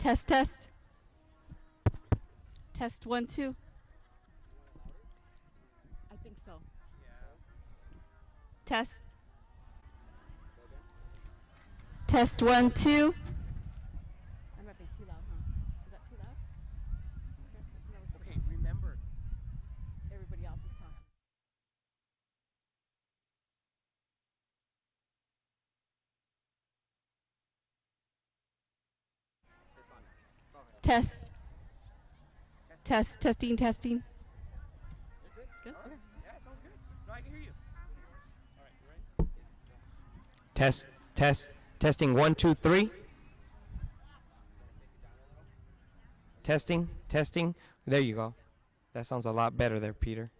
Test, test. Test 1, 2. I think so. Test. Test 1, 2. I might be too loud, huh? Is that too loud? Okay, remember. Everybody else is talking. Test. Test, testing, testing. Good? Good? Right. Okay. Yeah, sounds good. No, I can hear you. All right, you ready? Test, test, testing 1, 2, 3. Testing, testing. There you go. That sounds a lot better there, Peter.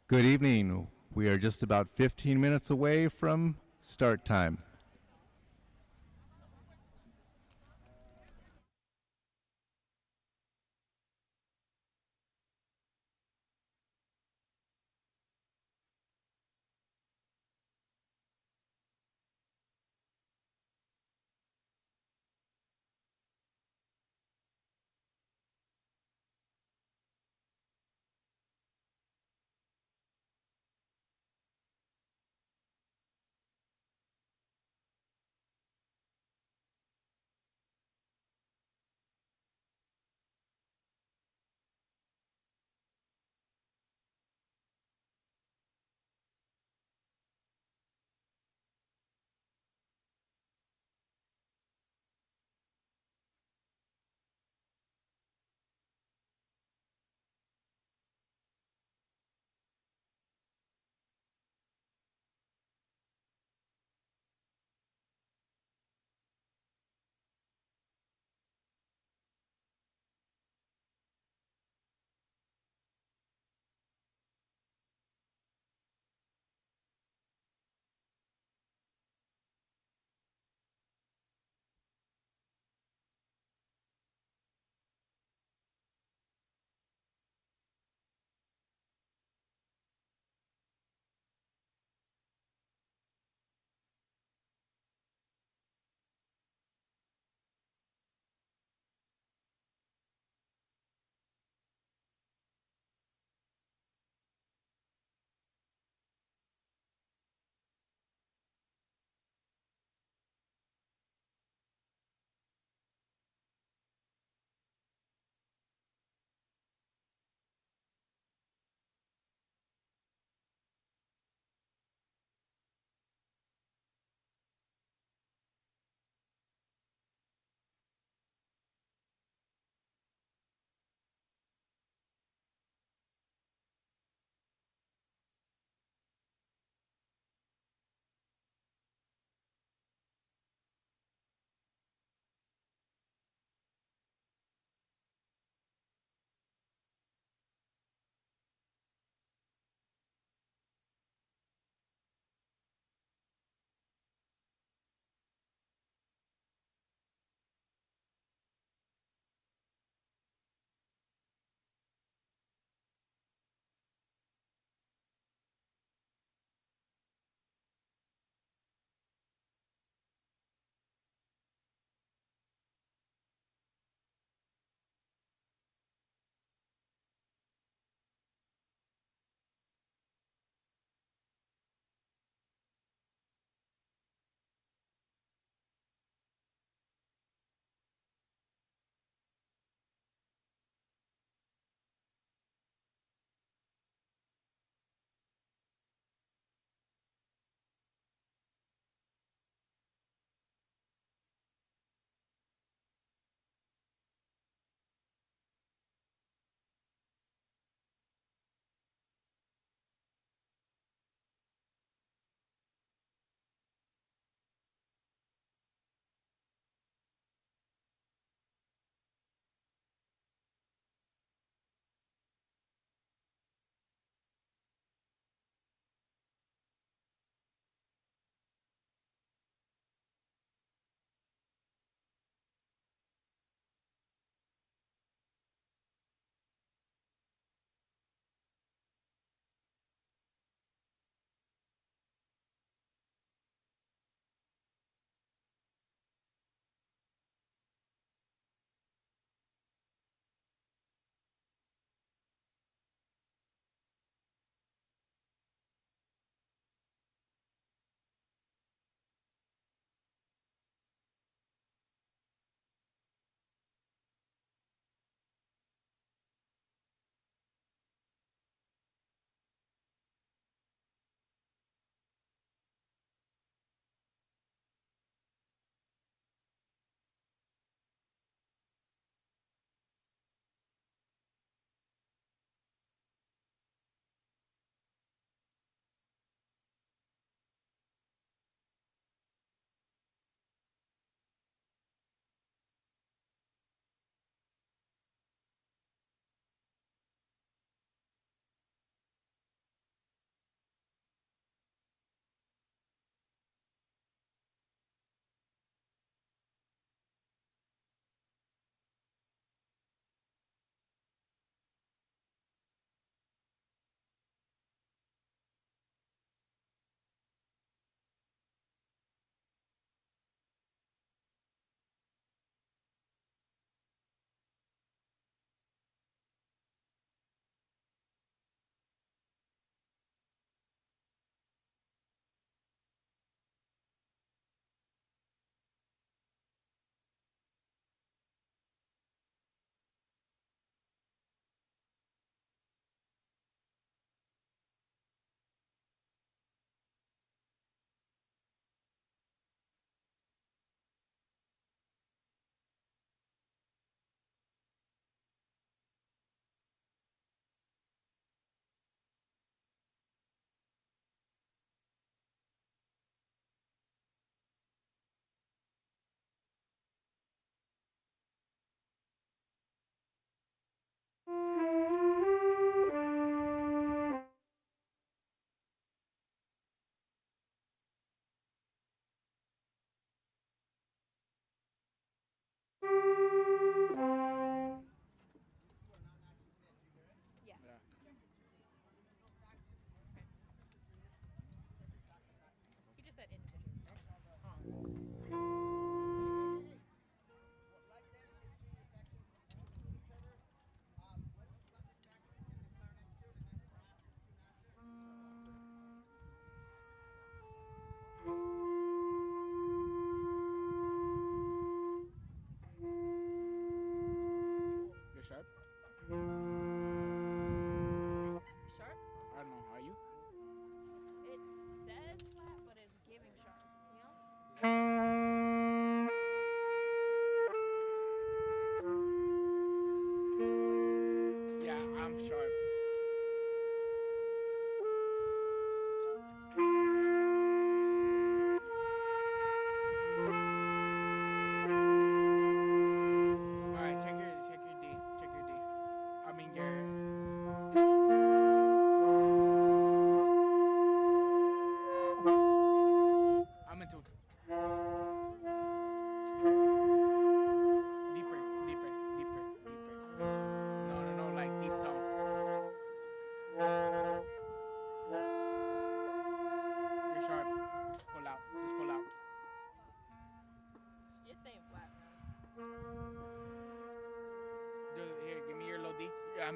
Good evening. We are just about 15 minutes away from start time.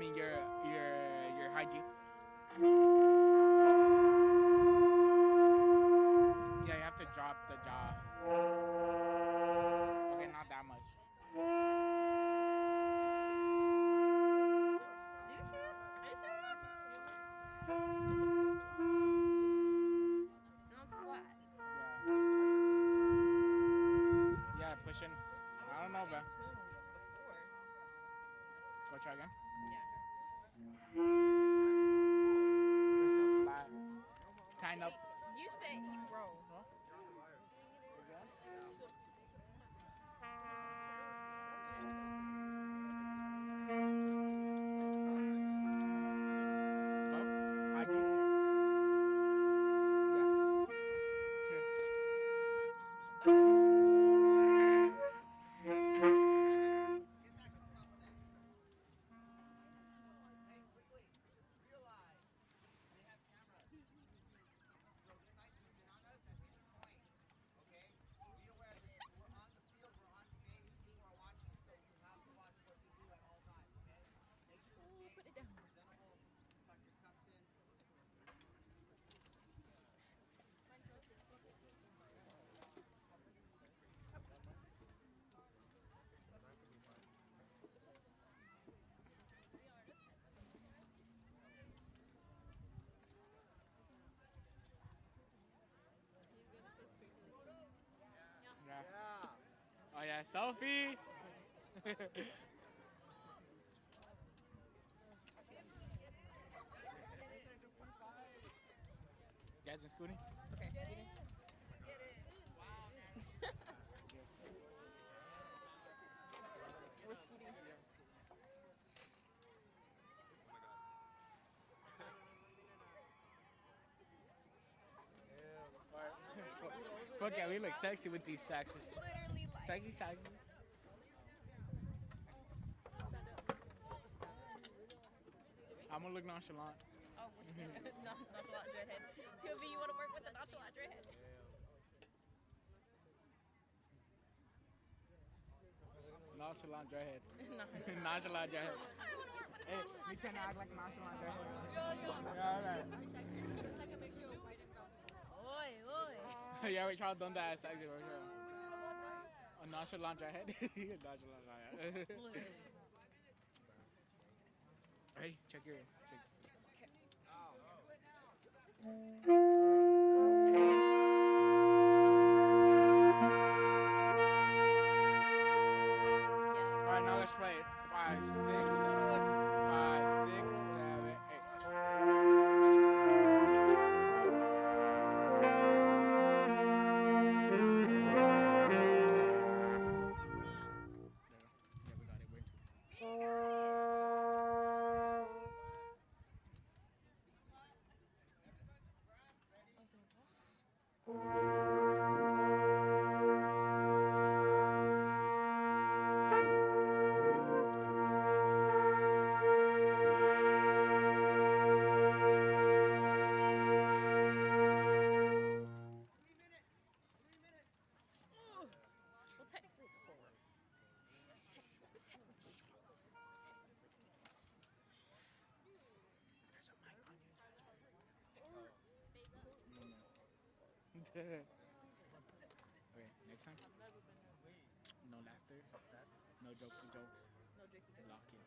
mean your hygiene. Yeah, you have to drop the jaw. Okay, not that much. Yeah, pushing. I don't know, bro. Go try again. Push the flat. Kind of. You said bro. Yeah. Oh yeah, selfie. Guys in scooting? Okay. We're scooting. Look at we look sexy with these saxes. Literally like. Sexy saxes. I'm gonna look nonchalant. Oh, we're still nonchalant dreadhead. Kobe, you want to work with the nonchalant dreadhead? Nonchalant dreadhead. No. Nonchalant dreadhead. I want to work with the Hey, nonchalant you trying to act like a nonchalant dreadhead? Yeah, Alright. Oi, oi. Yeah, we tried done that sexy for sure. A nonchalant dreadhead. Nonchalant dreadhead. Ready? Check your. Check. Alright, now let's play it. 5, 6, 5, 6, 7, 8. Yeah, we got it. Wait. Well, technically it's 4. There's a mic on you. Okay, next time. No laughter. No jokes. No drinking. Lock in.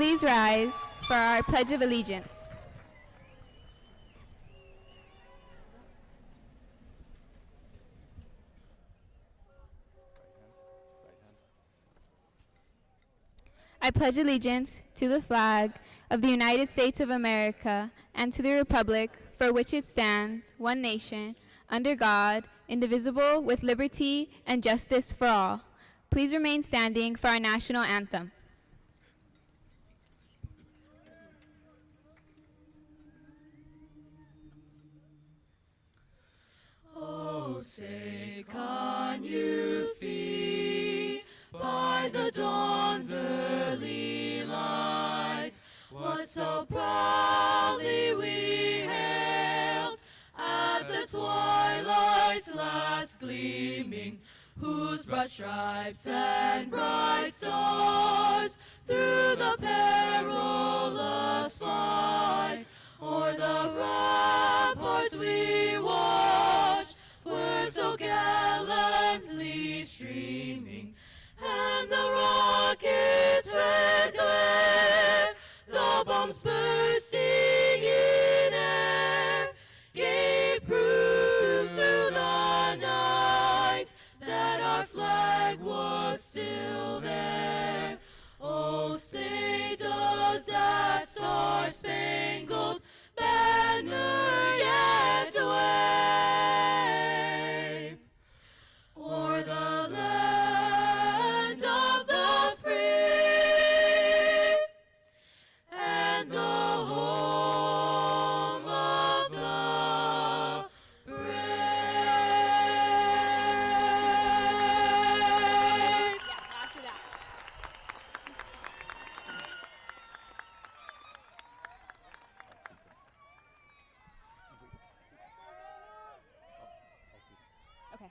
please rise for our Pledge of Allegiance. I pledge allegiance to the flag of the United States of America and to the republic for which it stands, one nation, under God, indivisible, with liberty and justice for all. Please remain standing for our national anthem. Oh, say, can you see by the dawn's early light what so proudly we hailed at the twilight's last gleaming, whose broad stripes and bright stars through the perilous fight o'er the ramparts we watched were so gallantly streaming, and the rocket's red glare, the bombs bursting in air, gave proof through the night that our flag was still there. Oh, say, does that star-spangled banner yet wave o'er the land of the free and the home of the brave? After that. Okay.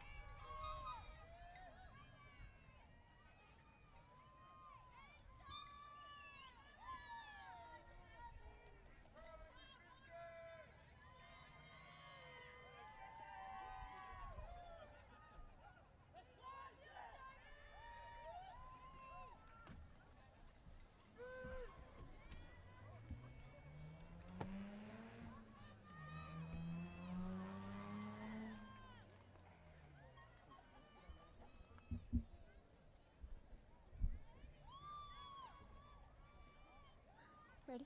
Ready?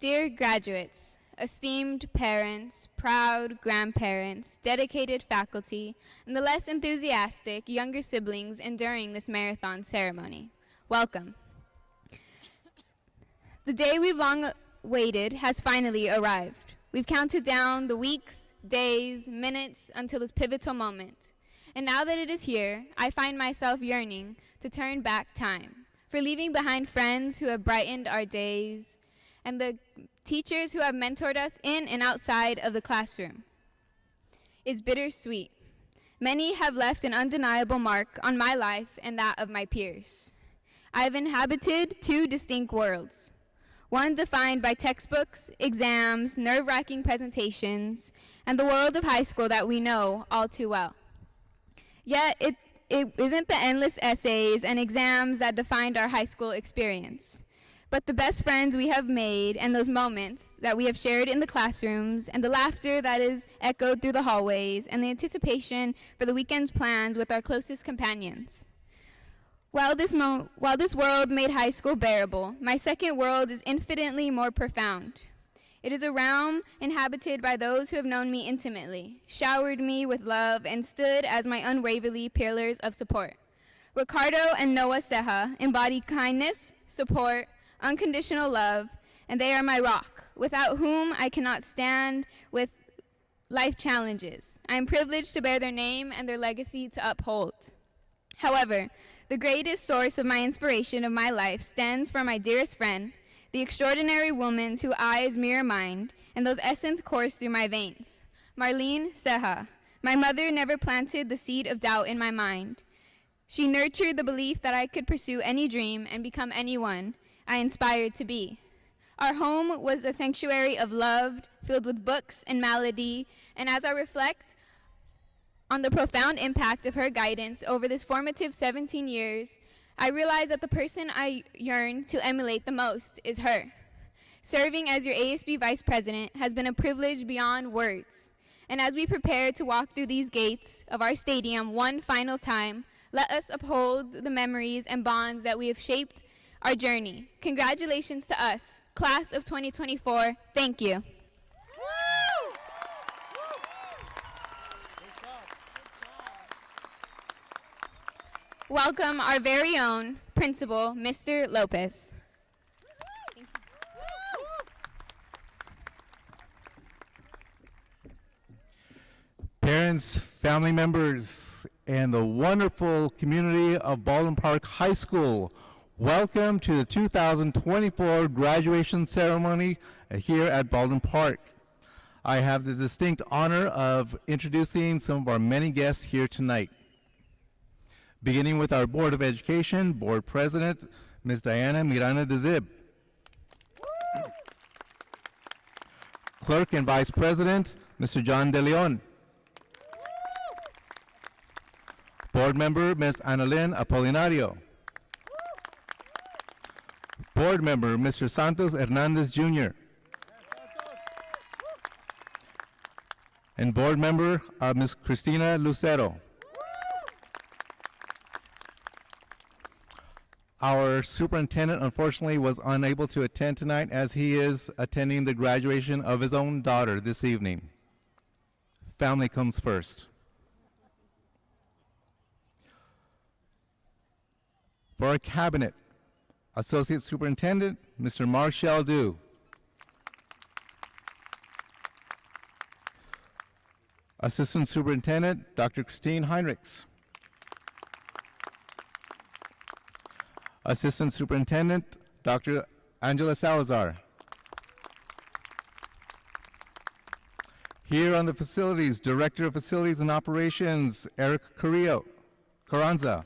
Dear graduates, esteemed parents, proud grandparents, dedicated faculty, and the less enthusiastic younger siblings enduring this marathon ceremony, welcome. The day we've long waited has finally arrived. We've counted down the weeks, days, minutes until this pivotal moment. And now that it is here, I find myself yearning to turn back time, for leaving behind friends who have brightened our days, and the teachers who have mentored us in and outside of the classroom. Is bittersweet. Many have left an undeniable mark on my life and that of my peers. I have inhabited two distinct worlds, one defined by textbooks, exams, nerve-wracking presentations, and the world of high school that we know all too well. Yet it isn't the endless essays and exams that defined our high school experience, but the best friends we have made and those moments that we have shared in the classrooms and the laughter that is echoed through the hallways and the anticipation for the weekend's plans with our closest companions. While this world made high school bearable, my second world is infinitely more profound. It is a realm inhabited by those who have known me intimately, showered me with love, and stood as my unwaveringly pillars of support. Ricardo and Noah Seha embody kindness, support, unconditional love, and they are my rock, without whom I cannot stand with life challenges. I am privileged to bear their name and their legacy to uphold. However, the greatest source of my inspiration of my life stems from my dearest friend, the extraordinary woman whose eyes mirror mine, and those essence course through my veins. Marlene Seha. My mother never planted the seed of doubt in my mind. She nurtured the belief that I could pursue any dream and become anyone I inspired to be. Our home was a sanctuary of love, filled with books and melody, and as I reflect on the profound impact of her guidance over this formative 17 years, I realize that the person I yearn to emulate the most is her. Serving as your ASB Vice President has been a privilege beyond words. And as we prepare to walk through these gates of our stadium one final time, let us uphold the memories and bonds that we have shaped our journey. Congratulations to us, class of 2024. Thank you. Welcome our very own principal, Mr. Lopez. Parents, family members, and the wonderful community of Baldwin Park High School, welcome to the 2024 graduation ceremony here at Baldwin Park. I have the distinct honor of introducing some of our many guests here tonight. Beginning with our Board of Education, Board President, Ms. Diana Miranda de Zib. Clerk and Vice President, Mr. John De Leon. Board Member, Ms. Annalyn Apolinario. Board Member, Mr. Santos Hernandez Jr. And Board Member, Ms. Cristina Lucero. Our superintendent, unfortunately, was unable to attend tonight as he is attending the graduation of his own daughter this evening. Family comes first. For our cabinet, Associate Superintendent, Mr. Mark Shaldu. Assistant Superintendent, Dr. Christine Heinrichs. Assistant Superintendent, Dr. Angela Salazar. Here on the facilities, Director of Facilities and Operations, Eric Carranza.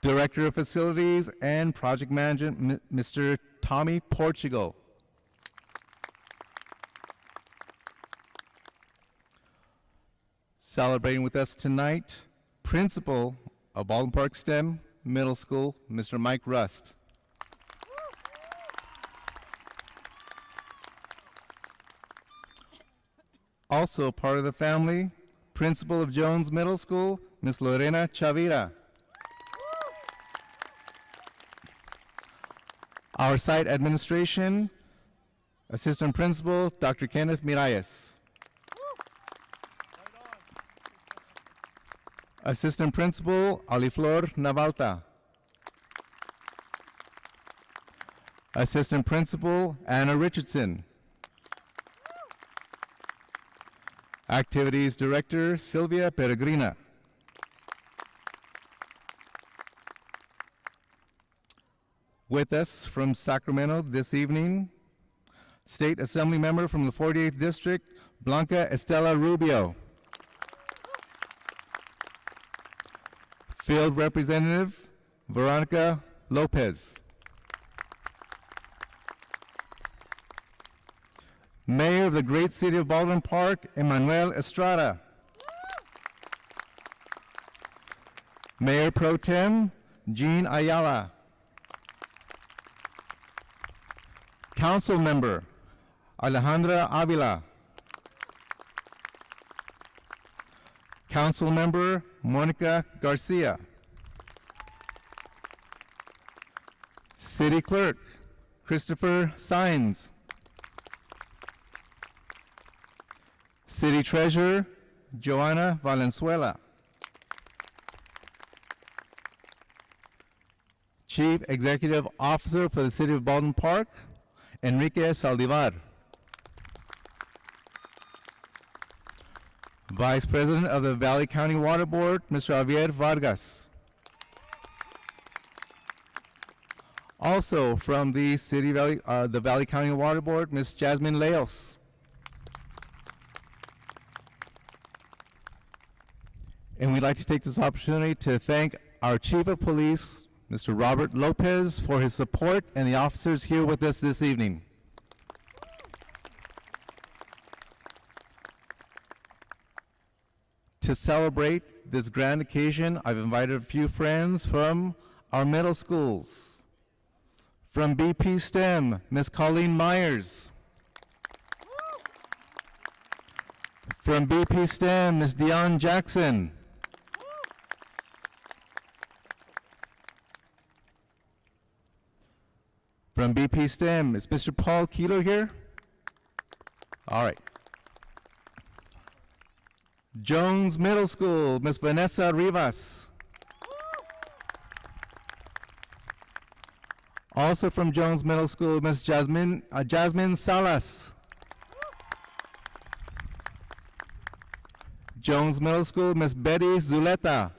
Director of Facilities and Project Management, Mr. Tommy Portugal. Celebrating with us tonight, Principal of Baldwin Park STEM Middle School, Mr. Mike Rust. Also part of the family, Principal of Jones Middle School, Ms. Lorena Chavira. Our site administration, Assistant Principal, Dr. Kenneth Miralles. Assistant Principal, Aliflor Navalta. Assistant Principal, Anna Richardson. Activities Director, Sylvia Peregrina. With us from Sacramento this evening, State Assembly Member from the 48th District, Blanca Estela Rubio. Field Representative, Veronica Lopez. Mayor of the great city of Baldwin Park, Emmanuel Estrada. Mayor Pro Tem, Jean Ayala. Council Member, Alejandra Avila. Council Member, Monica Garcia. City Clerk, Christopher Sines. City Treasurer, Joanna Valenzuela. Chief Executive Officer for the City of Baldwin Park, Enrique Saldivar. Vice President of the Valley County Water Board, Mr. Javier Vargas. Also from the Valley County Water Board, Ms. Jasmine Leos. And we'd like to take this opportunity to thank our Chief of Police, Mr. Robert Lopez, for his support and the officers here with us this evening. To celebrate this grand occasion, I've invited a few friends from our middle schools. From BP STEM, Miss Colleen Myers. From BP STEM, Miss Dion Jackson. From BP STEM, is Mr. Paul Kelo here? All right. Jones Middle School, Miss Vanessa Rivas. Also from Jones Middle School, Miss Jasmine Salas. Jones Middle School, Miss Betty Zuleta.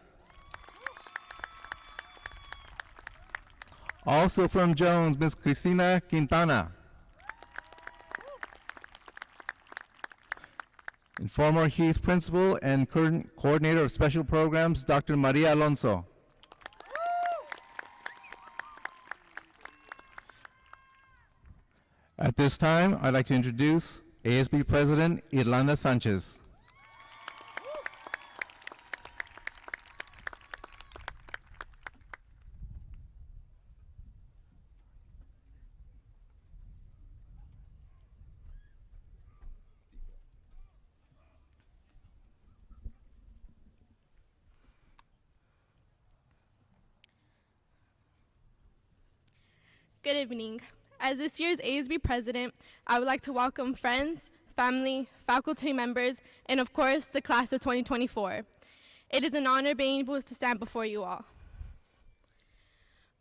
Also from Jones, Miss Cristina Quintana. And former Heath Principal and current Coordinator of Special Programs, Dr. Maria Alonso. At this time, I'd like to introduce ASB President Irlanda Sanchez. Good evening. As this year's ASB President, I would like to welcome friends, family, faculty members, and of course, the class of 2024. It is an honor being able to stand before you all.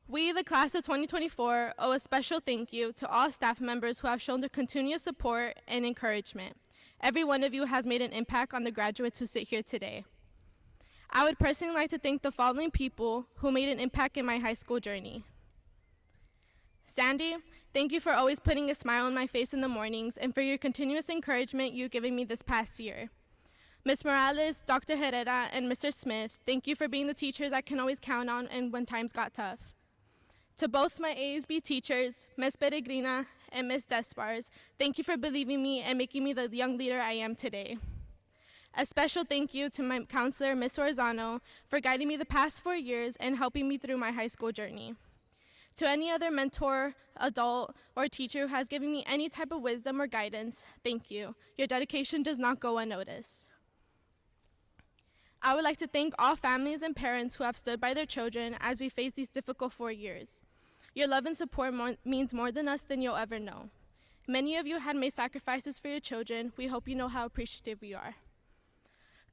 We, the class of 2024, owe a special thank you to all staff members who have shown their continuous support and encouragement. Every one of you has made an impact on the graduates who sit here today. I would personally like to thank the following people who made an impact in my high school journey. Sandy, thank you for always putting a smile on my face in the mornings and for your continuous encouragement you've given me this past year. Ms. Morales, Dr. Herrera, and Mr. Smith, thank you for being the teachers I can always count on and when times got tough. To both my ASB teachers, Ms. Peregrina and Ms. Despars, thank you for believing me and making me the young leader I am today. A special thank you to my counselor, Ms. Orzano, for guiding me the past 4 years and helping me through my high school journey. To any other mentor, adult, or teacher who has given me any type of wisdom or guidance, thank you. Your dedication does not go unnoticed. I would like to thank all families and parents who have stood by their children as we face these difficult 4 years. Your love and support means more than us than you'll ever know. Many of you had made sacrifices for your children. We hope you know how appreciative we are.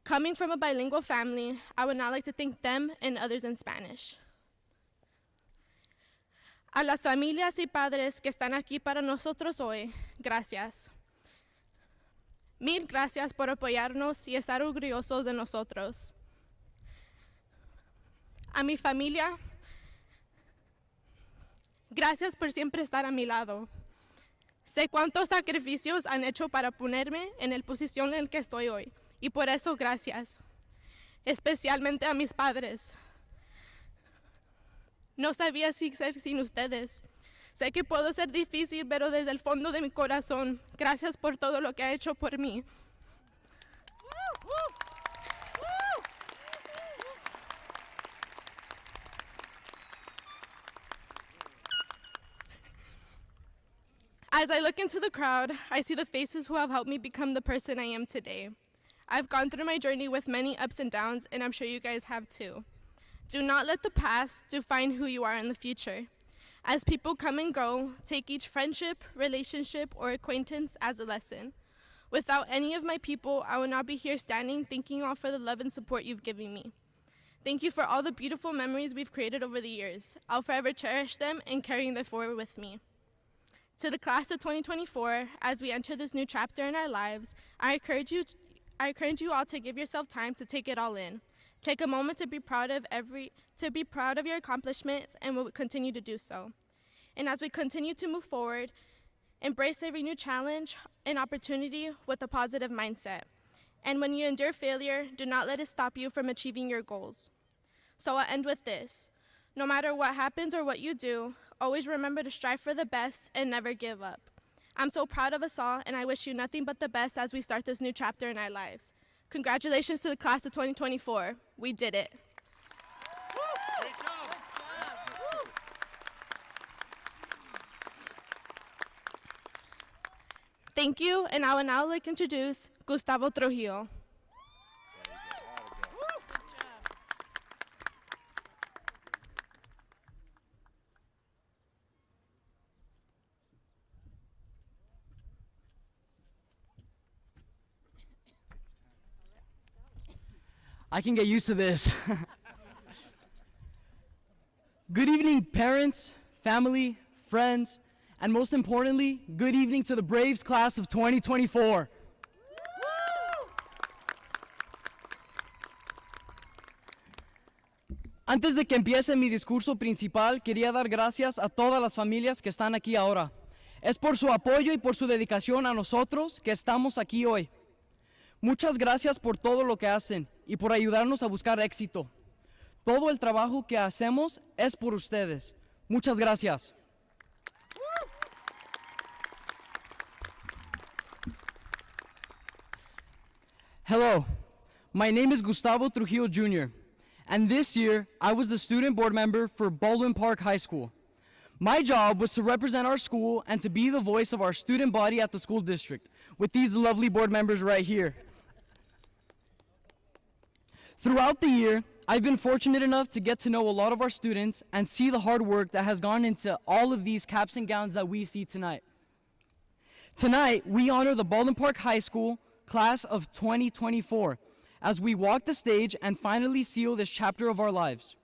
Coming from a bilingual family, I would now like to thank them and others in Spanish. A las familias y padres que están aquí para nosotros hoy, gracias. Mil gracias por apoyarnos y estar orgullosos de nosotros. A mi familia, gracias por siempre estar a mi lado. Sé cuántos sacrificios han hecho para ponerme en la posición en la que estoy hoy, y por eso gracias. Especialmente a mis padres. No sabía si ser sin ustedes. Sé que puedo ser difícil, pero desde el fondo de mi corazón, gracias por todo lo que ha hecho por mí. As I look into the crowd, I see the faces who have helped me become the person I am today. I've gone through my journey with many ups and downs, and I'm sure you guys have too. Do not let the past define who you are in the future. As people come and go, take each friendship, relationship, or acquaintance as a lesson. Without any of my people, I would not be here standing, thanking you all for the love and support you've given me. Thank you for all the beautiful memories we've created over the years. I'll forever cherish them and carry them forward with me. To the class of 2024, as we enter this new chapter in our lives, I encourage you all to give yourself time to take it all in. Take a moment to be proud of your accomplishments, and we'll continue to do so. And as we continue to move forward, embrace every new challenge and opportunity with a positive mindset. And when you endure failure, do not let it stop you from achieving your goals. So I'll end with this. No matter what happens or what you do, always remember to strive for the best and never give up. I'm so proud of us all, and I wish you nothing but the best as we start this new chapter in our lives. Congratulations to the class of 2024. We did it. Thank you, and I would now like to introduce Gustavo Trujillo. I can get used to this. Good evening, parents, family, friends, and most importantly, good evening to the Braves class of 2024. Antes de que empiece mi discurso principal, quería dar gracias a todas las familias que están aquí ahora. Es por su apoyo y por su dedicación a nosotros que estamos aquí hoy. Muchas gracias por todo lo que hacen y por ayudarnos a buscar éxito. Todo el trabajo que hacemos es por ustedes. Muchas gracias. Hello, my name is Gustavo Trujillo Jr., and this year I was the student board member for Baldwin Park High School. My job was to represent our school and to be the voice of our student body at the school district, with these lovely board members right here. Throughout the year, I've been fortunate enough to get to know a lot of our students and see the hard work that has gone into all of these caps and gowns that we see tonight. Tonight, we honor the Baldwin Park High School class of 2024 as we walk the stage and finally seal this chapter of our lives.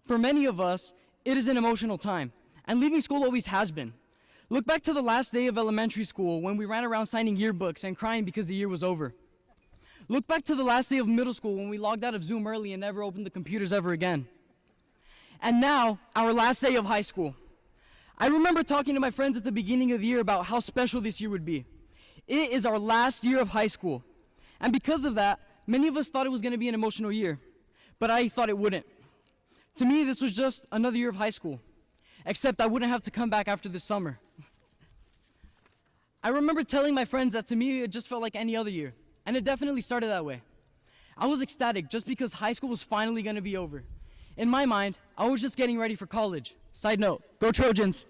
For many of us, it is an emotional time, and leaving school always has been. Look back to the last day of elementary school when we ran around signing yearbooks and crying because the year was over. Look back to the last day of middle school when we logged out of Zoom early and never opened the computers ever again. And now, our last day of high school. I remember talking to my friends at the beginning of the year about how special this year would be. It is our last year of high school. And because of that, many of us thought it was going to be an emotional year, but I thought it wouldn't. To me, this was just another year of high school, except I wouldn't have to come back after this summer. I remember telling my friends that to me, it just felt like any other year. And it definitely started that way. I was ecstatic just because high school was finally going to be over. In my mind, I was just getting ready for college. Side note, go Trojans.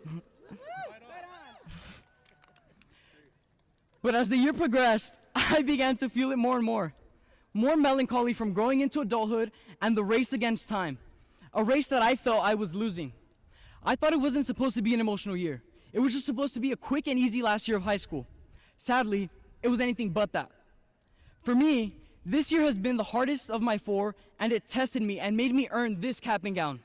But as the year progressed, I began to feel it more and more. More melancholy from growing into adulthood and the race against time. A race that I felt I was losing. I thought it wasn't supposed to be an emotional year. It was just supposed to be a quick and easy last year of high school. Sadly, it was anything but that. For me, this year has been the hardest of my four, and it tested me and made me earn this cap and gown.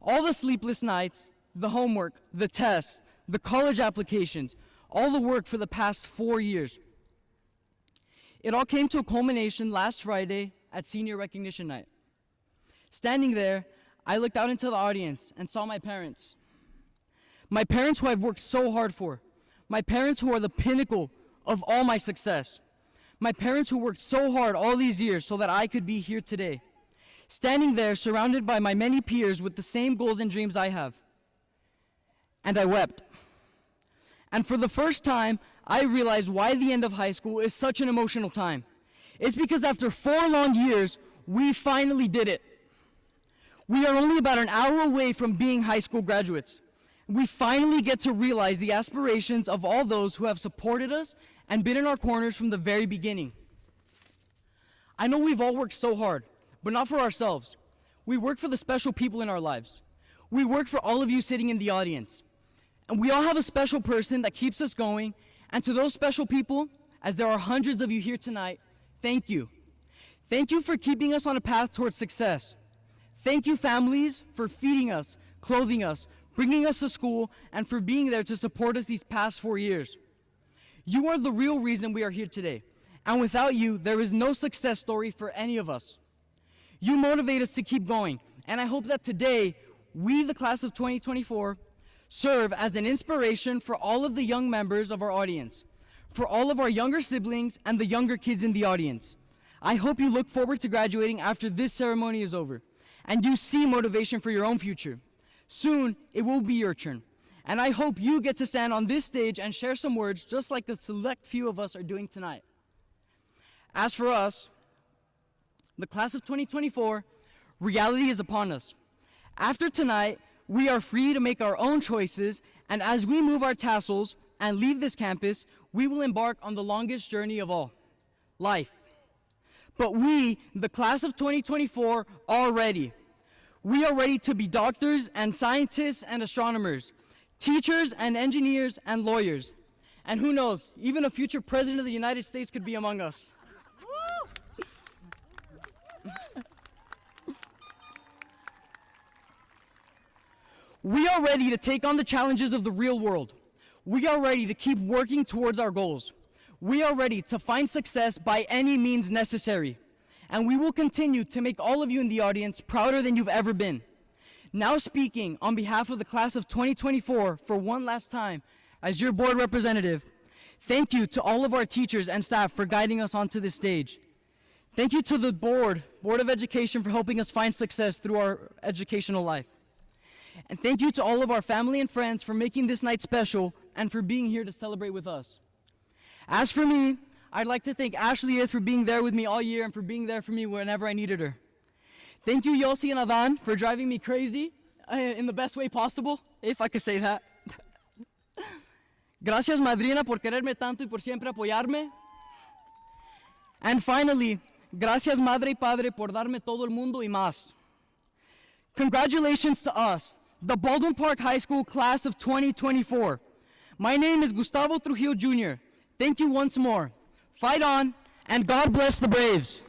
All the sleepless nights, the homework, the tests, the college applications, all the work for the past 4 years. It all came to a culmination last Friday at senior recognition night. Standing there, I looked out into the audience and saw my parents. My parents who I've worked so hard for. My parents who are the pinnacle of all my success. My parents who worked so hard all these years so that I could be here today. Standing there surrounded by my many peers with the same goals and dreams I have. And I wept. And for the first time, I realized why the end of high school is such an emotional time. It's because after 4 long years, we finally did it. We are only about an hour away from being high school graduates. We finally get to realize the aspirations of all those who have supported us and been in our corners from the very beginning. I know we've all worked so hard, but not for ourselves. We work for the special people in our lives. We work for all of you sitting in the audience. And we all have a special person that keeps us going, and to those special people, as there are hundreds of you here tonight, thank you. Thank you for keeping us on a path towards success. Thank you, families, for feeding us, clothing us, bringing us to school, and for being there to support us these past 4 years. You are the real reason we are here today, and without you, there is no success story for any of us. You motivate us to keep going, and I hope that today, we, the class of 2024, serve as an inspiration for all of the young members of our audience, for all of our younger siblings and the younger kids in the audience. I hope you look forward to graduating after this ceremony is over, and you see motivation for your own future. Soon, it will be your turn. And I hope you get to stand on this stage and share some words just like the select few of us are doing tonight. As for us, the class of 2024, reality is upon us. After tonight, we are free to make our own choices, and as we move our tassels and leave this campus, we will embark on the longest journey of all, life. But we, the class of 2024, are ready. We are ready to be doctors and scientists and astronomers, teachers and engineers and lawyers. And who knows, even a future president of the United States could be among us. We are ready to take on the challenges of the real world. We are ready to keep working towards our goals. We are ready to find success by any means necessary. And we will continue to make all of you in the audience prouder than you've ever been. Now speaking on behalf of the class of 2024 for one last time as your board representative, thank you to all of our teachers and staff for guiding us onto this stage. Thank you to the Board of Education for helping us find success through our educational life. And thank you to all of our family and friends for making this night special and for being here to celebrate with us. As for me, I'd like to thank Ashley for being there with me all year and for being there for me whenever I needed her. Thank you, Yossi and Adan, for driving me crazy in the best way possible, if I could say that. Gracias, madrina, por quererme tanto y por siempre apoyarme. And finally, gracias, madre y padre, por darme todo el mundo y más. Congratulations to us, the Baldwin Park High School class of 2024. My name is Gustavo Trujillo Jr. Thank you once more. Fight on, and God bless the Braves.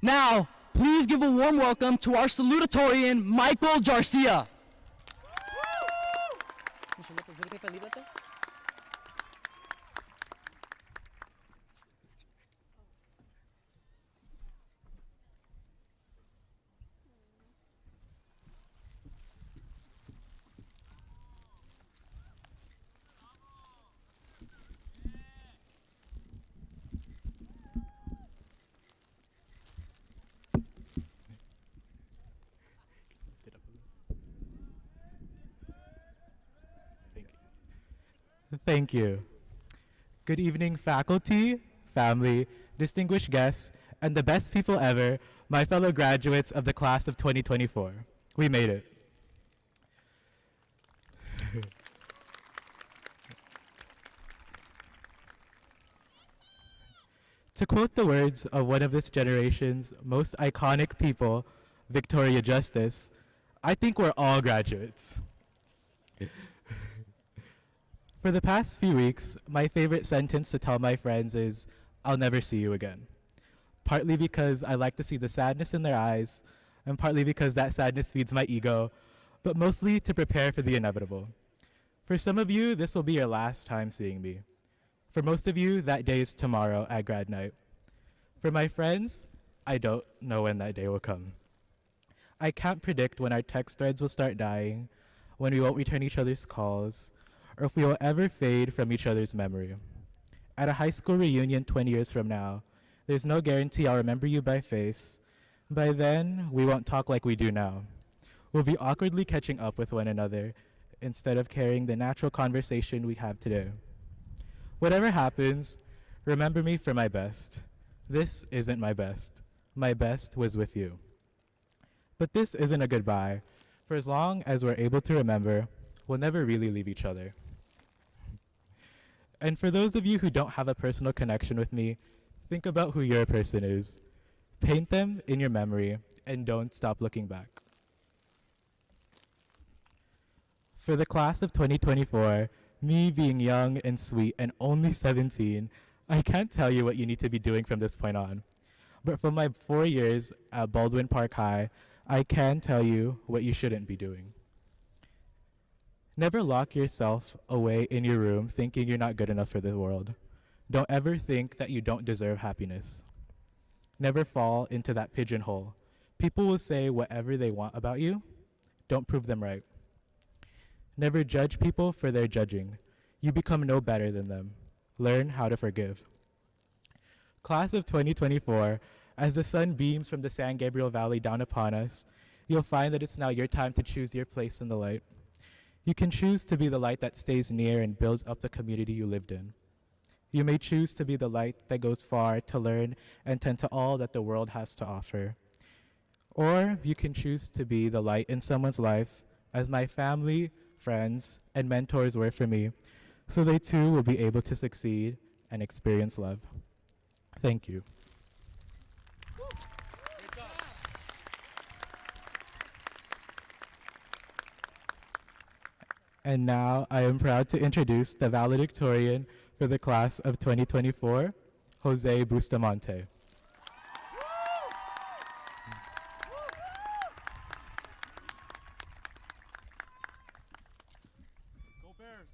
Now, please give a warm welcome to our salutatorian, Michael Garcia. Thank you. Good evening, faculty, family, distinguished guests, and the best people ever, my fellow graduates of the class of 2024. We made it. To quote the words of one of this generation's most iconic people, Victoria Justice, I think we're all graduates. For the past few weeks, my favorite sentence to tell my friends is, "I'll never see you again." Partly because I like to see the sadness in their eyes, and partly because that sadness feeds my ego, but mostly to prepare for the inevitable. For some of you, this will be your last time seeing me. For most of you, that day is tomorrow at grad night. For my friends, I don't know when that day will come. I can't predict when our text threads will start dying, when we won't return each other's calls, or if we will ever fade from each other's memory. At a high school reunion 20 years from now, there's no guarantee I'll remember you by face. By then, we won't talk like we do now. We'll be awkwardly catching up with one another instead of carrying the natural conversation we have today. Whatever happens, remember me for my best. This isn't my best. My best was with you. But this isn't a goodbye. For as long as we're able to remember, we'll never really leave each other. And for those of you who don't have a personal connection with me, think about who your person is. Paint them in your memory and don't stop looking back. For the class of 2024, me being young and sweet and only 17, I can't tell you what you need to be doing from this point on. But from my 4 years at Baldwin Park High, I can tell you what you shouldn't be doing. Never lock yourself away in your room thinking you're not good enough for the world. Don't ever think that you don't deserve happiness. Never fall into that pigeonhole. People will say whatever they want about you. Don't prove them right. Never judge people for their judging. You become no better than them. Learn how to forgive. Class of 2024, as the sun beams from the San Gabriel Valley down upon us, you'll find that it's now your time to choose your place in the light. You can choose to be the light that stays near and builds up the community you lived in. You may choose to be the light that goes far to learn and tend to all that the world has to offer. Or you can choose to be the light in someone's life, as my family, friends, and mentors were for me, so they too will be able to succeed and experience love. Thank you. And now I am proud to introduce the valedictorian for the class of 2024, Jose Bustamante. Go Bears!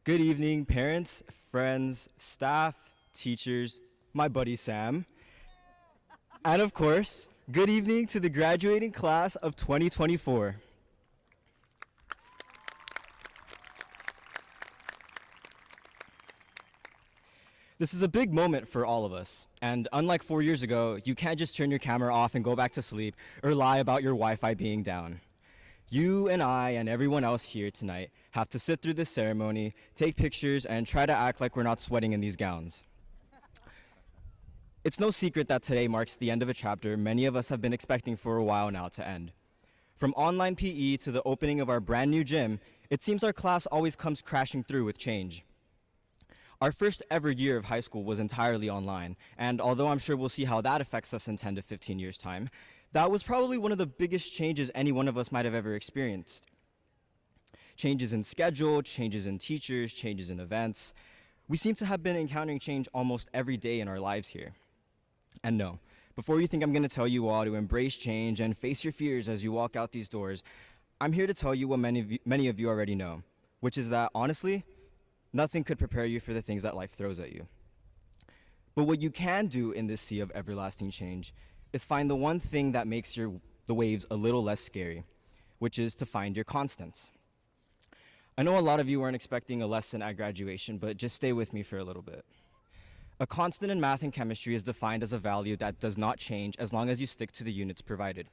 Good evening, parents, friends, staff, teachers, my buddy Sam, and of course, good evening to the graduating class of 2024. This is a big moment for all of us, and unlike 4 years ago, you can't just turn your camera off and go back to sleep or lie about your Wi-Fi being down. You and I and everyone else here tonight have to sit through this ceremony, take pictures, and try to act like we're not sweating in these gowns. It's no secret that today marks the end of a chapter many of us have been expecting for a while now to end. From online PE to the opening of our brand new gym, it seems our class always comes crashing through with change. Our first ever year of high school was entirely online, and although I'm sure we'll see how that affects us in 10 to 15 years' time, that was probably one of the biggest changes any one of us might have ever experienced. Changes in schedule, changes in teachers, changes in events. We seem to have been encountering change almost every day in our lives here. And no, before you think I'm going to tell you all to embrace change and face your fears as you walk out these doors, I'm here to tell you what many of you already know, which is that, honestly, nothing could prepare you for the things that life throws at you. But what you can do in this sea of everlasting change is find the one thing that makes the waves a little less scary, which is to find your constants. I know a lot of you weren't expecting a lesson at graduation, but just stay with me for a little bit. A constant in math and chemistry is defined as a value that does not change as long as you stick to the units provided.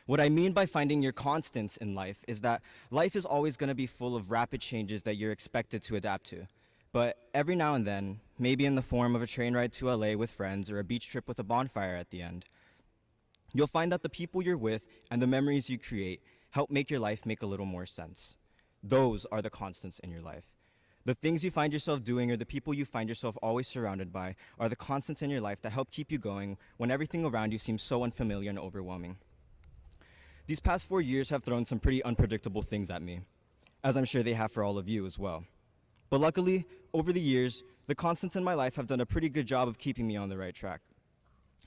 What I mean by finding your constants in life is that life is always going to be full of rapid changes that you're expected to adapt to. But every now and then, maybe in the form of a train ride to LA with friends or a beach trip with a bonfire at the end, you'll find that the people you're with and the memories you create help make your life make a little more sense. Those are the constants in your life. The things you find yourself doing or the people you find yourself always surrounded by are the constants in your life that help keep you going when everything around you seems so unfamiliar and overwhelming. These past 4 years have thrown some pretty unpredictable things at me, as I'm sure they have for all of you as well. But luckily, over the years, the constants in my life have done a pretty good job of keeping me on the right track.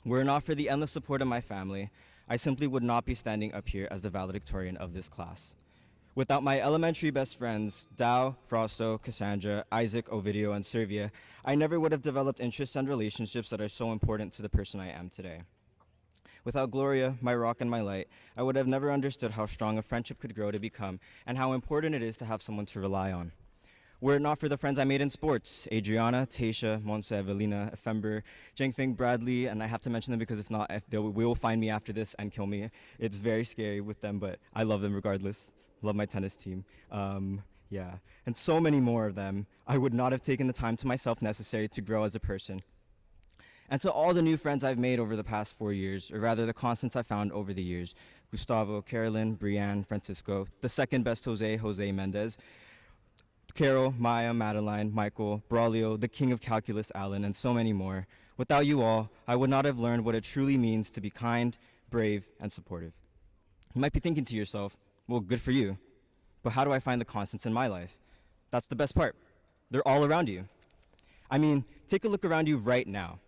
Were it not for the endless support of my family, I simply would not be standing up here as the valedictorian of this class. Without my elementary best friends, Dow, Frosto, Cassandra, Isaac, Ovidio, and Servia, I never would have developed interests and relationships that are so important to the person I am today. Without Gloria, my rock and my light, I would have never understood how strong a friendship could grow to become and how important it is to have someone to rely on. Were it not for the friends I made in sports, Adriana, Tasha, Monse, Evelina, Efember, Jengfeng, Bradley, and I have to mention them because if not, they will find me after this and kill me. It's very scary with them, but I love them regardless. Love my tennis team. Yeah, and so many more of them, I would not have taken the time to myself necessary to grow as a person. And to all the new friends I've made over the past 4 years, or rather the constants I found over the years, Gustavo, Carolyn, Brianne, Francisco, the second best Jose Mendez, Carol, Maya, Madeline, Michael, Braulio, the king of calculus, Alan, and so many more. Without you all, I would not have learned what it truly means to be kind, brave, and supportive. You might be thinking to yourself, well, good for you, but how do I find the constants in my life? That's the best part. They're all around you. I mean, take a look around you right now.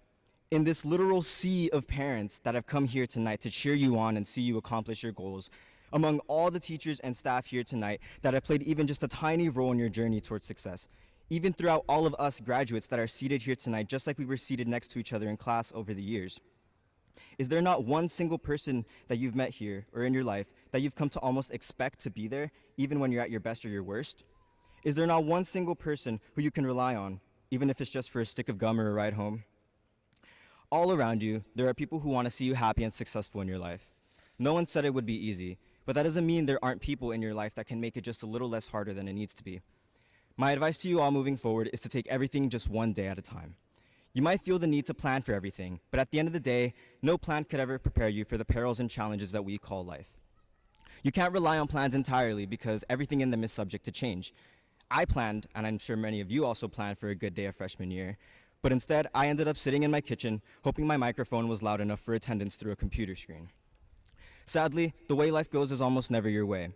In this literal sea of parents that have come here tonight to cheer you on and see you accomplish your goals, among all the teachers and staff here tonight that have played even just a tiny role in your journey towards success, even throughout all of us graduates that are seated here tonight, just like we were seated next to each other in class over the years. Is there not one single person that you've met here or in your life that you've come to almost expect to be there, even when you're at your best or your worst? Is there not one single person who you can rely on, even if it's just for a stick of gum or a ride home? All around you, there are people who want to see you happy and successful in your life. No one said it would be easy, but that doesn't mean there aren't people in your life that can make it just a little less harder than it needs to be. My advice to you all moving forward is to take everything just one day at a time. You might feel the need to plan for everything, but at the end of the day, no plan could ever prepare you for the perils and challenges that we call life. You can't rely on plans entirely because everything in them is subject to change. I planned, and I'm sure many of you also planned for a good day of freshman year, but instead I ended up sitting in my kitchen hoping my microphone was loud enough for attendance through a computer screen. Sadly, the way life goes is almost never your way.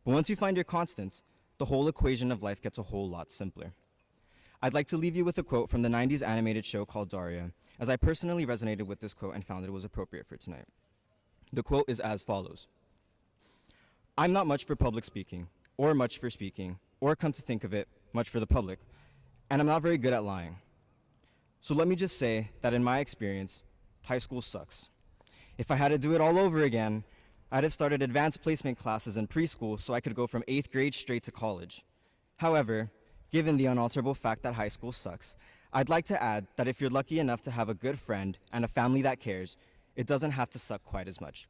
But once you find your constants, the whole equation of life gets a whole lot simpler. I'd like to leave you with a quote from the 90s animated show called Daria, as I personally resonated with this quote and found it was appropriate for tonight. The quote is as follows: "I'm not much for public speaking, or much for speaking, or come to think of it, much for the public, and I'm not very good at lying. So let me just say that in my experience, high school sucks. If I had to do it all over again, I'd have started advanced placement classes in preschool so I could go from 8th grade straight to college. However, given the unalterable fact that high school sucks, I'd like to add that if you're lucky enough to have a good friend and a family that cares, it doesn't have to suck quite as much.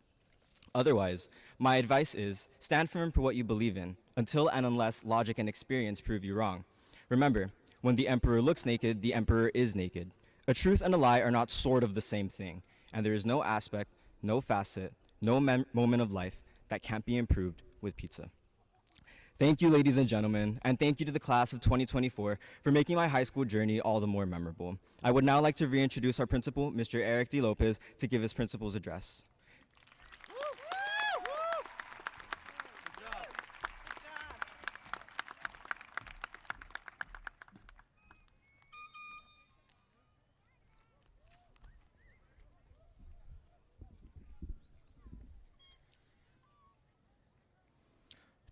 Otherwise, my advice is stand firm for what you believe in, until and unless logic and experience prove you wrong. Remember, when the emperor looks naked, the emperor is naked. A truth and a lie are not sort of the same thing, and there is no aspect, no facet, no moment of life that can't be improved with pizza." Thank you, ladies and gentlemen, and thank you to the class of 2024 for making my high school journey all the more memorable. I would now like to reintroduce our principal, Mr. Eric D. Lopez, to give his principal's address.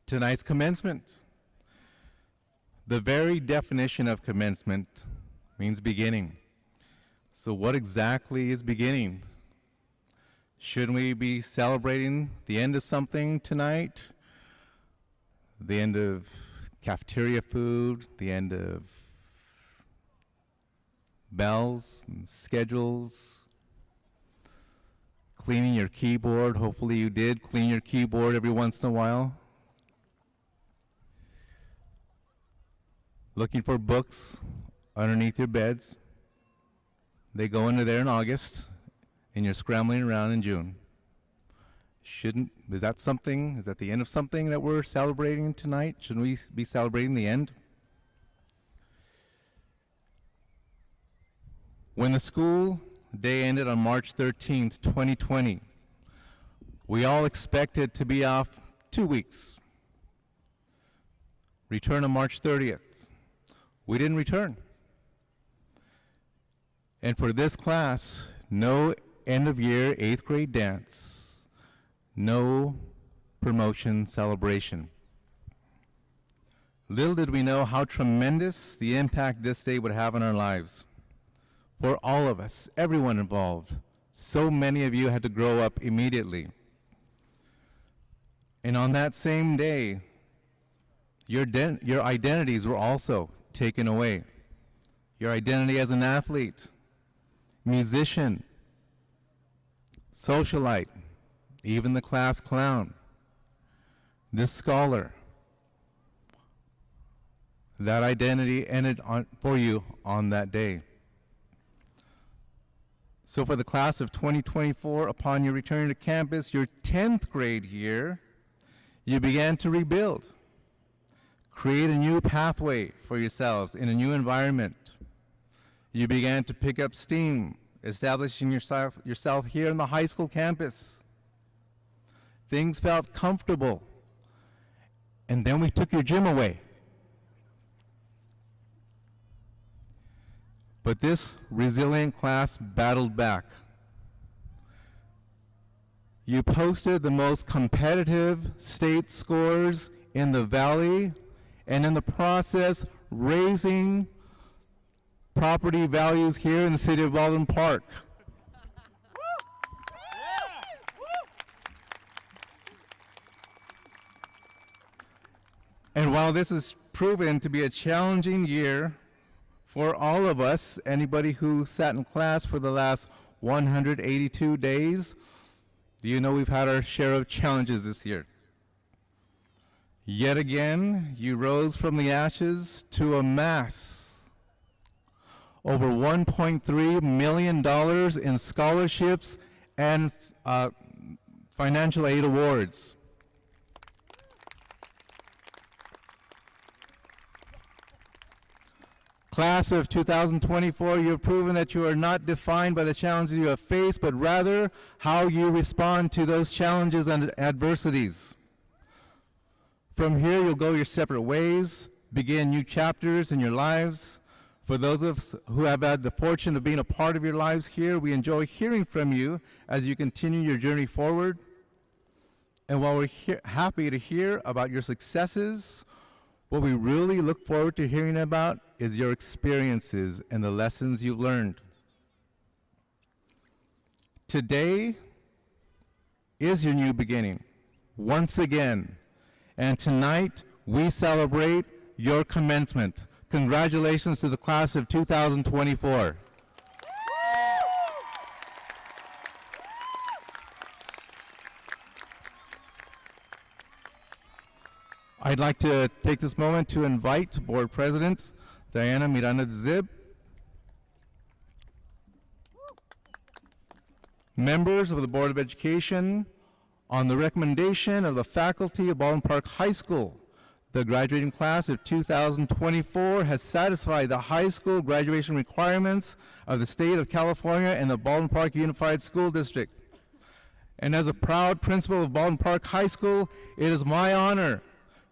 Tonight's commencement. The very definition of commencement means beginning. So what exactly is beginning? Shouldn't we be celebrating the end of something tonight? The end of cafeteria food, the end of bells and schedules, cleaning your keyboard. Hopefully you did clean your keyboard every once in a while. Looking for books underneath your beds. They go into there in August, and you're scrambling around in June. Is that something, is that the end of something that we're celebrating tonight? Shouldn't we be celebrating the end? When the school day ended on March 13th, 2020, we all expected to be off 2 weeks. Return on March 30th. We didn't return. And for this class, no end of year 8th grade dance, no promotion celebration. Little did we know how tremendous the impact this day would have on our lives. For all of us, everyone involved, so many of you had to grow up immediately. And on that same day, your identities were also taken away. Your identity as an athlete, musician, socialite, even the class clown, this scholar. That identity ended for you on that day. So for the class of 2024, upon your return to campus, your 10th grade year, you began to rebuild. Create a new pathway for yourselves in a new environment. You began to pick up steam, establishing yourself here on the high school campus. Things felt comfortable. And then we took your gym away. But this resilient class battled back. You posted the most competitive state scores in the Valley, and in the process, raising property values here in the city of Baldwin Park. And while this has proven to be a challenging year for all of us, anybody who sat in class for the last 182 days, do you know we've had our share of challenges this year? Yet again, you rose from the ashes to amass over $1.3 million in scholarships and financial aid awards. Class of 2024, you have proven that you are not defined by the challenges you have faced, but rather how you respond to those challenges and adversities. From here, you'll go your separate ways, begin new chapters in your lives. For those of us who have had the fortune of being a part of your lives here, we enjoy hearing from you as you continue your journey forward. And while we're happy to hear about your successes, what we really look forward to hearing about is your experiences and the lessons you've learned. Today is your new beginning, once again. And tonight, we celebrate your commencement. Congratulations to the class of 2024. I'd like to take this moment to invite Board President Diana Miranda-Zib, members of the Board of Education, on the recommendation of the faculty of Baldwin Park High School. The graduating class of 2024 has satisfied the high school graduation requirements of the state of California and the Baldwin Park Unified School District. And as a proud principal of Baldwin Park High School, it is my honor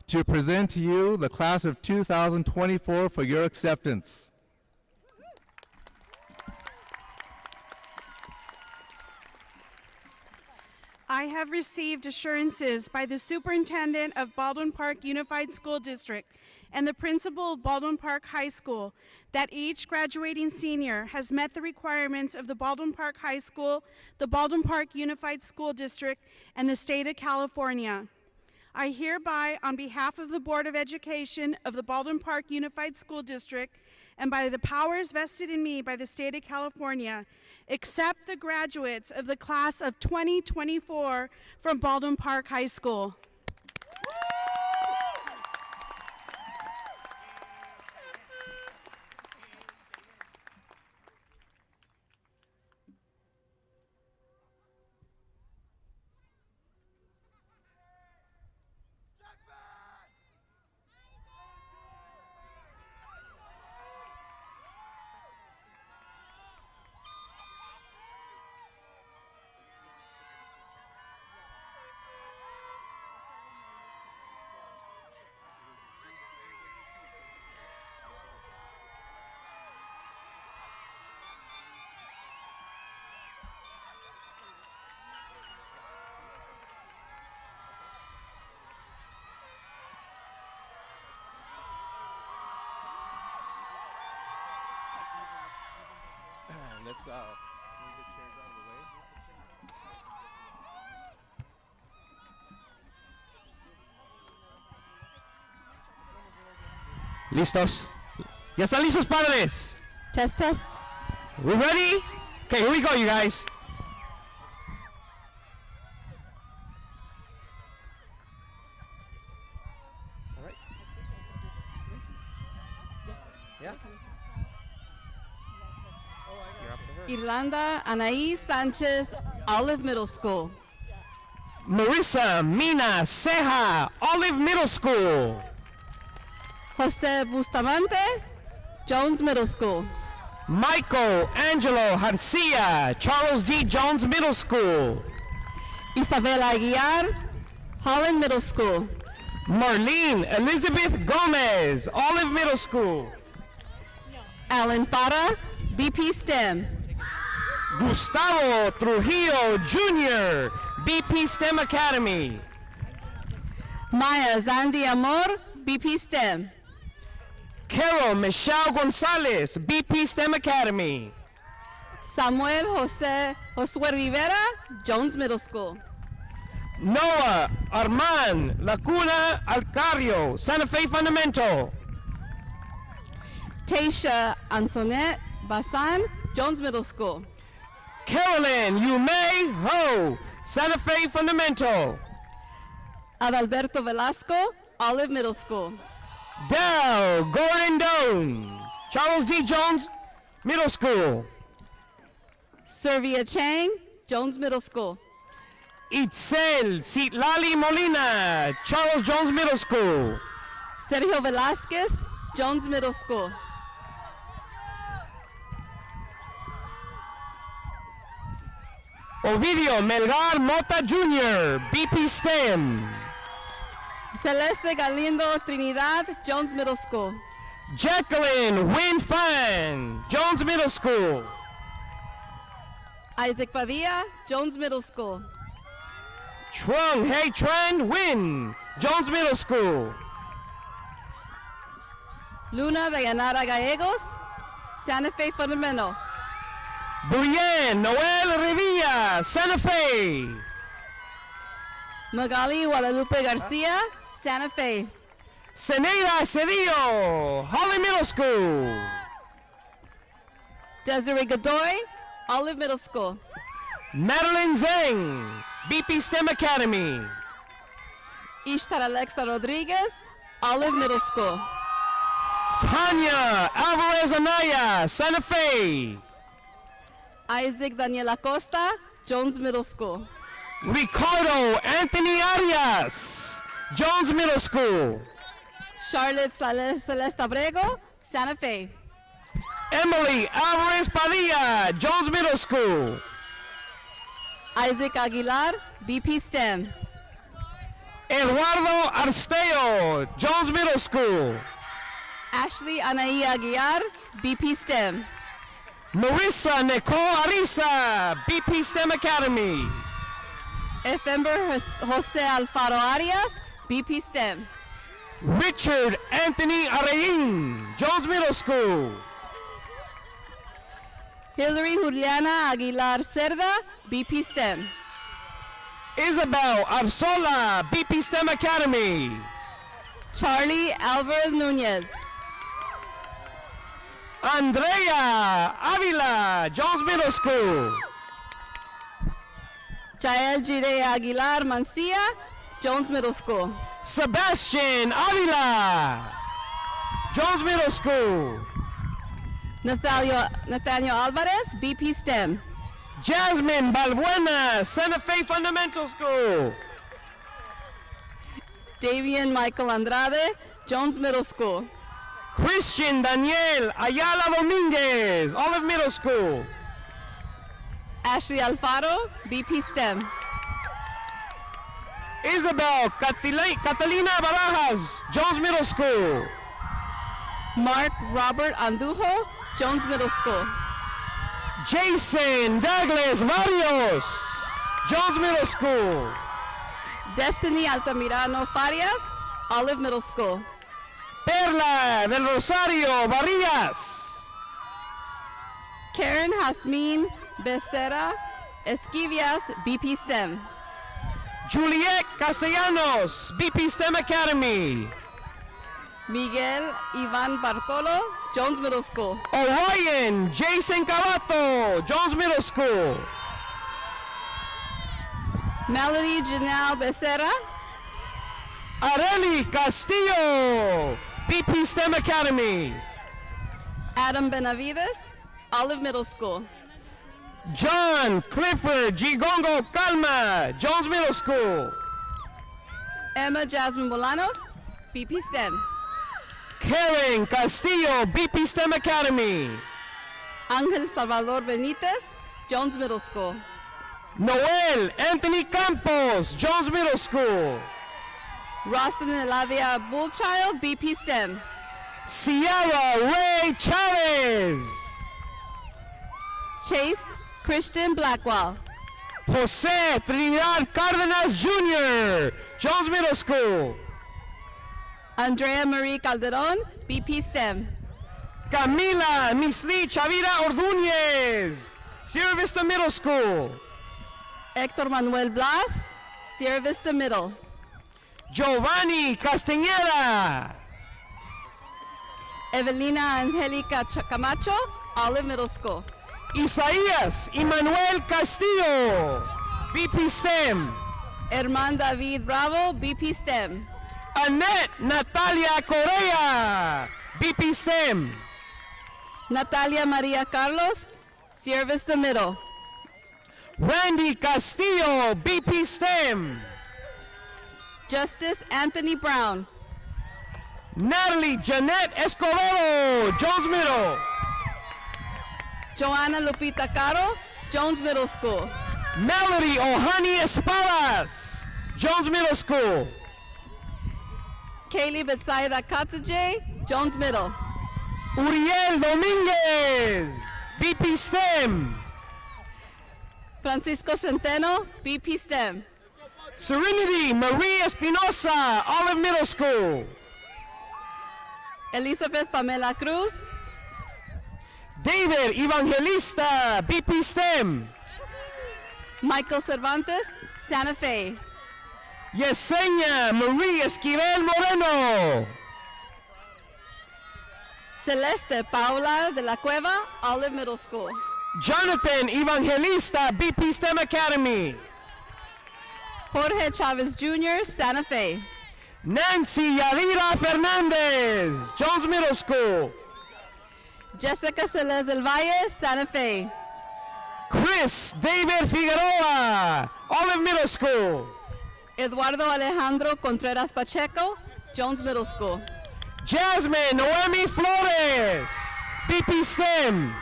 to present to you the class of 2024 for your acceptance. I have received assurances by the Superintendent of Baldwin Park Unified School District and the Principal of Baldwin Park High School that each graduating senior has met the requirements of the Baldwin Park High School, the Baldwin Park Unified School District, and the State of California. I hereby, on behalf of the Board of Education of the Baldwin Park Unified School District, and by the powers vested in me by the State of California, accept the graduates of the class of 2024 from Baldwin Park High School. Let's move the chairs out of the way. ¿Listos? ¿Ya están listos, padres? Test, test. We ready? Okay, here we go, you guys. All right. Yeah. Irlanda Anaí Sanchez, Olive Middle School. Marissa Mina Ceja, Olive Middle School. Jose Bustamante, Jones Middle School. Michael Angelo Garcia, Charles D. Jones Middle School. Isabela Aguiar, Holland Middle School. Marlene Elizabeth Gomez, Olive Middle School. Alan Para, BP STEM. Gustavo Trujillo Jr., BP STEM Academy. Maya Zandi Amor, BP STEM. Carol Michelle Gonzalez, BP STEM Academy. Samuel Josue Rivera, Jones Middle School. Noah Arman Lacuna Alcario, Santa Fe Fundamental. Taisha Ansonet Basan, Jones Middle School. Carolyn Yumei Ho, Santa Fe Fundamental. Adalberto Velasco, Olive Middle School. Dell Gordon Doan, Charles D. Jones Middle School. Servia Chang, Jones Middle School. Itzel Citlali Molina, Charles Jones Middle School. Sergio Velasquez, Jones Middle School. Ovidio Melgar Mota Jr., BP STEM. Celeste Galindo Trinidad, Jones Middle School. Jacqueline Win Fan, Jones Middle School. Isaac Padilla, Jones Middle School. Trung Hey Trend Win, Jones Middle School. Luna Dayanara Gallegos, Santa Fe Fundamental. Brienne Noel Revilla, Santa Fe. Magali Guadalupe Garcia, Santa Fe. Zeneida Cedillo, Holly Middle School. Desiree Godoy, Olive Middle School. Madeline Zeng, BP STEM Academy. Ishtar Alexa Rodriguez, Olive Middle School. Tanya Alvarez Anaya, Santa Fe. Isaac Daniel Acosta, Jones Middle School. Ricardo Anthony Arias, Jones Middle School. Charlotte Celeste Abrego, Santa Fe. Emily Alvarez Padilla, Jones Middle School. Isaac Aguilar, BP STEM. Eduardo Arsteo, Jones Middle School. Ashley Anaí Aguiar, BP STEM. Marissa Nicole Arisa, BP STEM Academy. Efember Jose Alfaro Arias, BP STEM. Richard Anthony Arayin, Jones Middle School. Hillary Juliana Aguilar Cerda, BP STEM. Isabel Arzola, BP STEM Academy. Charlie Alvarez Nunez. Andrea Avila, Jones Middle School. Jael Jire Aguilar Mancia, Jones Middle School. Sebastian Avila, Jones Middle School. Nathaniel Alvarez, BP STEM. Jasmine Balbuena, Santa Fe Fundamental School. Davian Michael Andrade, Jones Middle School. Christian Daniel Ayala Dominguez, Olive Middle School. Ashley Alfaro, BP STEM. Isabel Catalina Barajas, Jones Middle School. Mark Robert Andujo, Jones Middle School. Jason Douglas Barrios, Jones Middle School. Destiny Altamirano Farias, Olive Middle School. Perla del Rosario Barrias. Karen Jasmine Becerra Esquivias, BP STEM. Juliet Castellanos, BP STEM Academy. Miguel Ivan Bartolo, Jones Middle School. Orion Jason Cavato, Jones Middle School. Melody Janelle Becerra. Areli Castillo, BP STEM Academy. Adam Benavides, Olive Middle School. John Clifford Gigongo Calma, Jones Middle School. Emma Jasmine Bolanos, BP STEM. Karen Castillo, BP STEM Academy. Angel Salvador Benitez, Jones Middle School. Noel Anthony Campos, Jones Middle School. Rostin Eladia Bullchild, BP STEM. Sierra Ray Chavez. Chase Christian Blackwell. Jose Trinidad Cardenas Jr., Jones Middle School. Andrea Marie Calderon, BP STEM. Camila Misli Chavira Ordúñez, Sierra Vista Middle School. Hector Manuel Blas, Sierra Vista Middle. Giovanni Castañeda. Evelina Angelica Camacho, Olive Middle School. Isaías Emmanuel Castillo, BP STEM. Herman David Bravo, BP STEM. Annette Natalia Correa, BP STEM. Natalia Maria Carlos, Sierra Vista Middle. Randy Castillo, BP STEM. Justice Anthony Brown. Natalie Jeanette Escobedo, Jones Middle. Joanna Lupita Caro, Jones Middle School. Melody Ohani Espadas, Jones Middle School. Kaylee Betsaida Kataje, Jones Middle. Uriel Dominguez, BP STEM. Francisco Centeno, BP STEM. Serenity Marie Espinosa, Olive Middle School. Elizabeth Pamela Cruz. David Evangelista, BP STEM. Michael Cervantes, Santa Fe. Yesenia Marie Esquivel Moreno. Celeste Paula de la Cueva, Olive Middle School. Jonathan Evangelista, BP STEM Academy. Jorge Chavez Jr., Santa Fe. Nancy Yadira Fernandez, Jones Middle School. Jessica Celeste del Valle, Santa Fe. Chris David Figueroa, Olive Middle School. Eduardo Alejandro Contreras Pacheco, Jones Middle School. Jasmine Noemi Flores, BP STEM.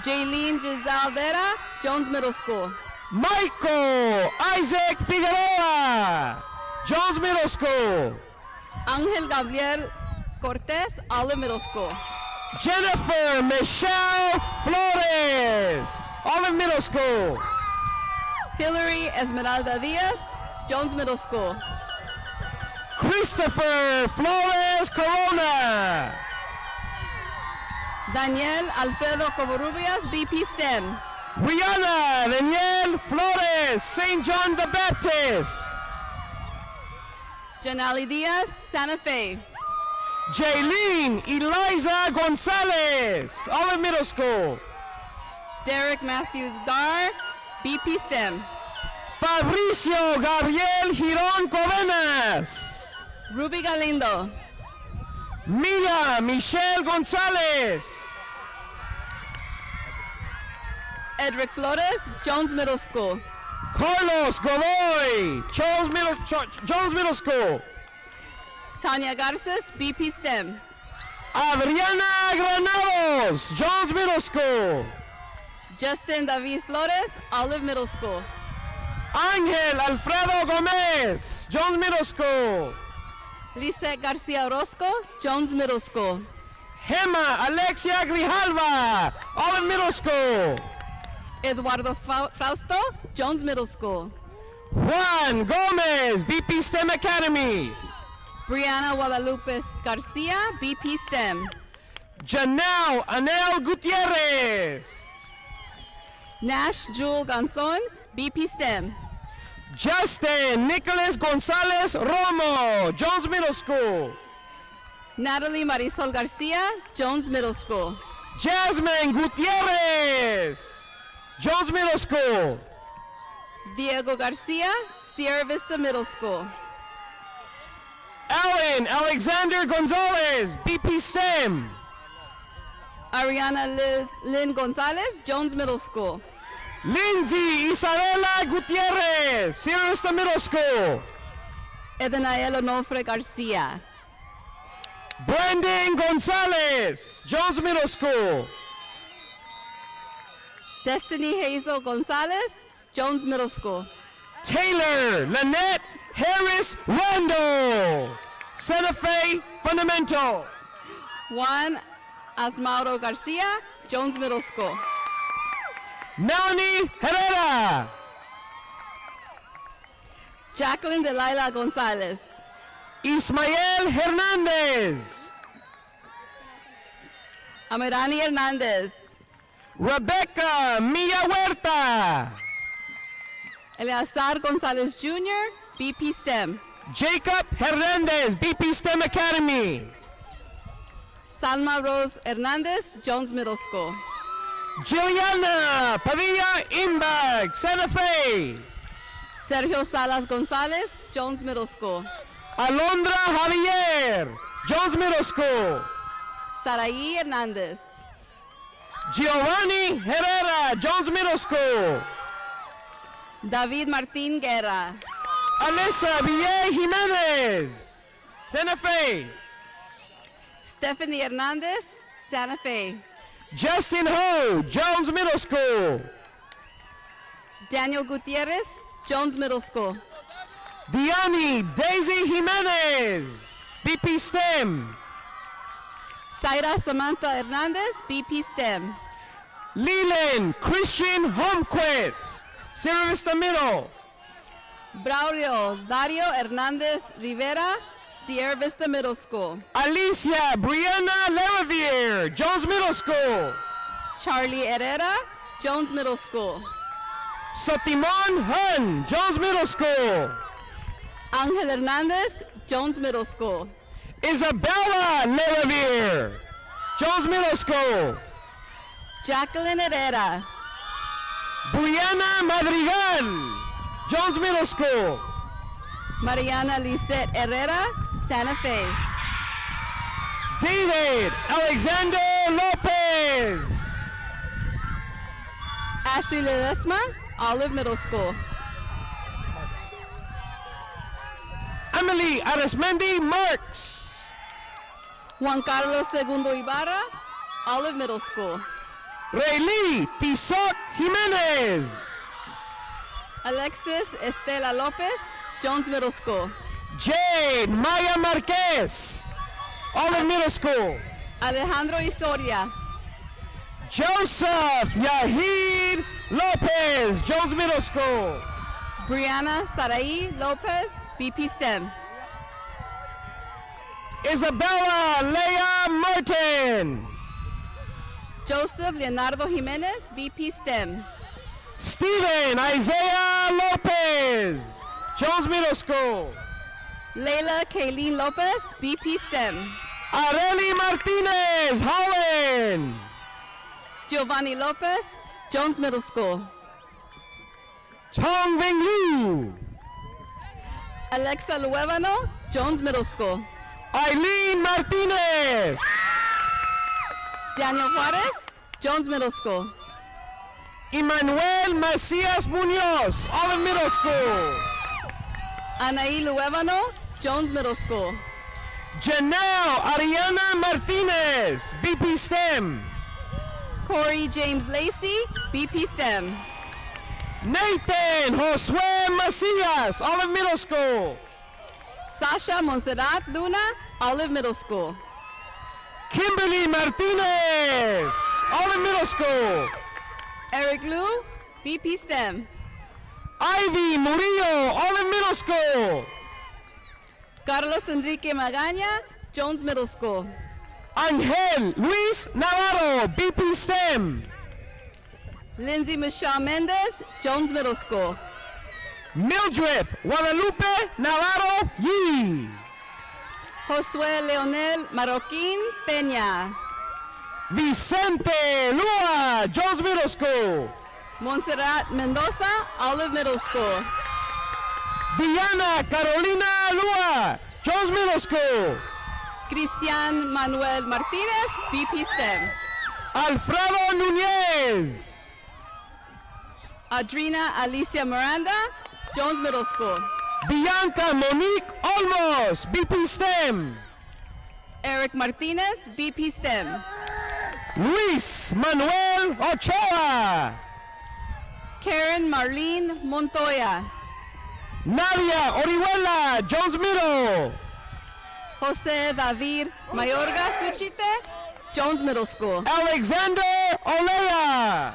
Jaylene Giselle Vera, Jones Middle School. Michael Isaac Figueroa, Jones Middle School. Angel Gabriel Cortez, Olive Middle School. Jennifer Michelle Flores, Olive Middle School. Hillary Esmeralda Diaz, Jones Middle School. Christopher Flores Corona. Daniel Alfredo Covarrubias, BP STEM. Rihanna Danielle Flores, St. John the Baptist. Janali Diaz, Santa Fe. Jaylene Eliza Gonzalez, Olive Middle School. Derek Matthew Dar, BP STEM. Fabricio Gabriel Girón Covenas. Ruby Galindo. Mia Michelle Gonzalez. Edric Flores, Jones Middle School. Carlos Godoy, Jones Middle School. Tanya Garces, BP STEM. Adriana Granados, Jones Middle School. Justin David Flores, Olive Middle School. Ángel Alfredo Gomez, Jones Middle School. Lisette Garcia Orozco, Jones Middle School. Gemma Alexia Grijalva, Olive Middle School. Eduardo Fausto, Jones Middle School. Juan Gomez, BP STEM Academy. Brianna Guadalupe Garcia, BP STEM. Janelle Anel Gutierrez. Nash Jewel Gonzon, BP STEM. Justin Nicholas Gonzalez Romo, Jones Middle School. Natalie Marisol Garcia, Jones Middle School. Jasmine Gutierrez, Jones Middle School. Diego Garcia, Sierra Vista Middle School. Ellen Alexander Gonzalez, BP STEM. Ariana Lynn Gonzalez, Jones Middle School. Lindsay Isabella Gutierrez, Sierra Vista Middle School. Edenael Onofre Garcia. Brandon Gonzalez, Jones Middle School. Destiny Hazel Gonzalez, Jones Middle School. Taylor Lynette Harris Rondo, Santa Fe Fundamental. Juan Asmauro Garcia, Jones Middle School. Melanie Herrera, Jacqueline Delilah Gonzalez. Ismael Hernandez. Amirani Hernandez. Rebecca Milla Huerta. Eleazar Gonzalez Jr., BP STEM. Jacob Hernandez, BP STEM Academy. Salma Rose Hernandez, Jones Middle School. Juliana Padilla Imbag, Santa Fe. Sergio Salas Gonzalez, Jones Middle School. Alondra Javier, Jones Middle School. Saraí Hernandez. Giovanni Herrera, Jones Middle School. David Martín Guerra. Alessa Ville Jimenez, Santa Fe. Stephanie Hernandez, Santa Fe. Justin Ho, Jones Middle School. Daniel Gutierrez, Jones Middle School. Diani Daisy Jimenez, BP STEM. Zaira Samantha Hernandez, BP STEM. Leland Christian Holmquist, Sierra Vista Middle. Braulio Dario Hernandez Rivera, Sierra Vista Middle School. Alicia Brianna Lerivier, Jones Middle School. Charlie Herrera, Jones Middle School. Sotimon Hun, Jones Middle School. Angel Hernandez, Jones Middle School. Isabella Lerivier, Jones Middle School. Jacqueline Herrera. Brianna Madrigal, Jones Middle School. Mariana Lisette Herrera, Santa Fe. David Alexander Lopez. Ashley Ledesma, Olive Middle School. Emily Arismendi Marks. Juan Carlos Segundo Ibarra, Olive Middle School. Raylee Tizoc Jimenez. Alexis Estela Lopez, Jones Middle School. Jade Maya Marquez, Olive Middle School. Alejandro Isoria. Joseph Yahid Lopez, Jones Middle School. Brianna Saraí Lopez, BP STEM. Isabella Leah Martin. Joseph Leonardo Jimenez, BP STEM. Stephen Isaiah Lopez, Jones Middle School. Leila Kayleen Lopez, BP STEM. Areli Martinez, Holland. Giovanni Lopez, Jones Middle School. Tong Ving Liu. Alexa Luevano, Jones Middle School. Eileen Martinez. Daniel Juarez, Jones Middle School. Emmanuel Macias Munoz, Olive Middle School. Anaí Luevano, Jones Middle School. Janelle Ariana Martinez, BP STEM. Corey James Lacey, BP STEM. Nathan Josue Macias, Olive Middle School. Sasha Monserrat Luna, Olive Middle School. Kimberly Martinez, Olive Middle School. Eric Liu, BP STEM. Ivy Murillo, Olive Middle School. Carlos Enrique Magaña, Jones Middle School. Angel Luis Navarro, BP STEM. Lindsay Michelle Mendez, Jones Middle School. Mildred Guadalupe Navarro Yee. Josué Leonel Marroquín Peña. Vicente Lua, Jones Middle School. Montserrat Mendoza, Olive Middle School. Diana Carolina Lua, Jones Middle School. Cristian Manuel Martinez, BP STEM. Alfredo Núñez. Adrina Alicia Miranda, Jones Middle School. Bianca Monique Olmos, BP STEM. Eric Martinez, BP STEM. Luis Manuel Ochoa. Karen Marlene Montoya. Nadia Orihuela, Jones Middle. Jose David Mayorga Suchite, Jones Middle School. Alexander Olea.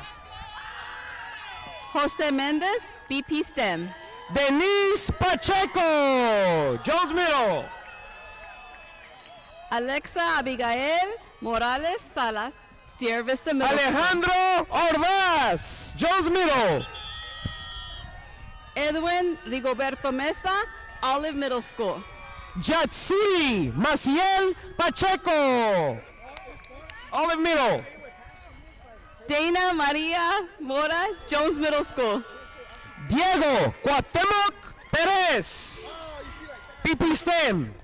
Jose Mendez, BP STEM. Denise Pacheco, Jones Middle. Alexa Abigail Morales Salas, Sierra Vista Middle School. Alejandro Ordaz, Jones Middle. Edwin Rigoberto Mesa, Olive Middle School. Yatsiri Maciel Pacheco, Olive Middle. Dana Maria Mora, Jones Middle School. Diego Cuauhtemoc Perez, PP STEM.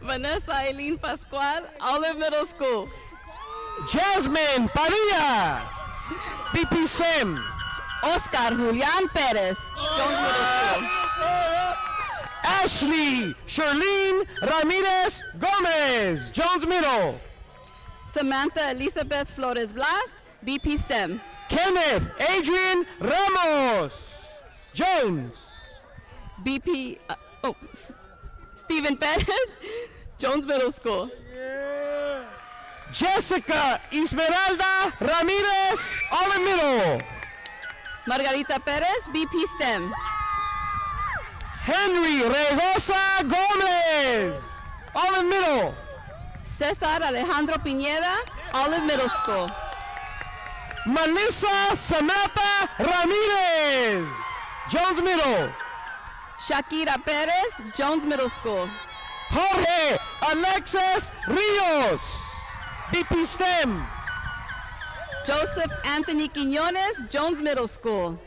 Vanessa Eileen Pascual, Olive Middle School. Jasmine Padilla, PP STEM. Oscar Julian Perez, Jones Middle School. Ashley Charlene Ramirez Gomez, Jones Middle. Samantha Elizabeth Flores Blas, BP STEM. Kenneth Adrian Ramos, Jones. BP, Stephen Perez, Jones Middle School. Jessica Esmeralda Ramirez, Olive Middle. Margarita Perez, BP STEM. Henry Regosa Gomez, Olive Middle. Cesar Alejandro Piñeda, Olive Middle School. Melissa Samantha Ramirez, Jones Middle. Shakira Perez, Jones Middle School. Jorge Alexis Rios, BP STEM. Joseph Anthony Quiñones, Jones Middle School.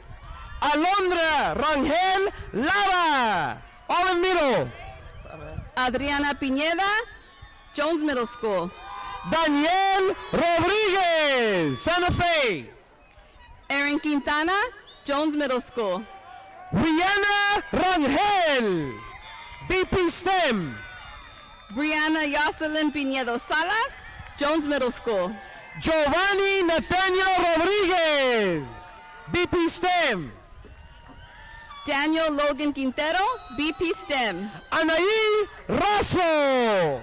Alondra Rangel Lara, Olive Middle. Adriana Piñeda, Jones Middle School. Daniel Rodriguez, Santa Fe. Erin Quintana, Jones Middle School. Rihanna Rangel, BP STEM. Brianna Jocelyn Pinedo Salas, Jones Middle School. Giovanni Nathaniel Rodriguez, BP STEM. Daniel Logan Quintero, BP STEM. Anaí Razo,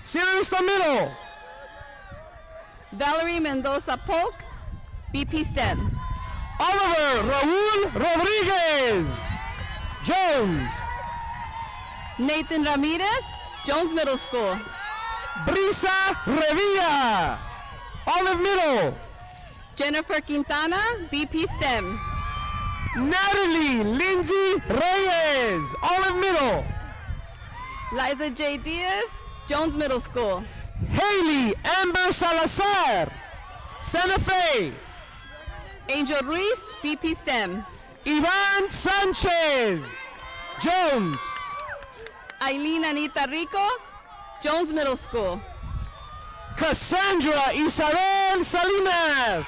Sierra Vista Middle. Valerie Mendoza Polk, BP STEM. Oliver Raúl Rodriguez, Jones. Nathan Ramirez, Jones Middle School. Brisa Revilla, Olive Middle. Jennifer Quintana, BP STEM. Natalie Lindsay Reyes, Olive Middle. Liza J. Diaz, Jones Middle School. Haley Amber Salazar, Santa Fe. Angel Ruiz, BP STEM. Ivan Sanchez, Jones. Eileen Anita Rico, Jones Middle School. Cassandra Isabel Salinas,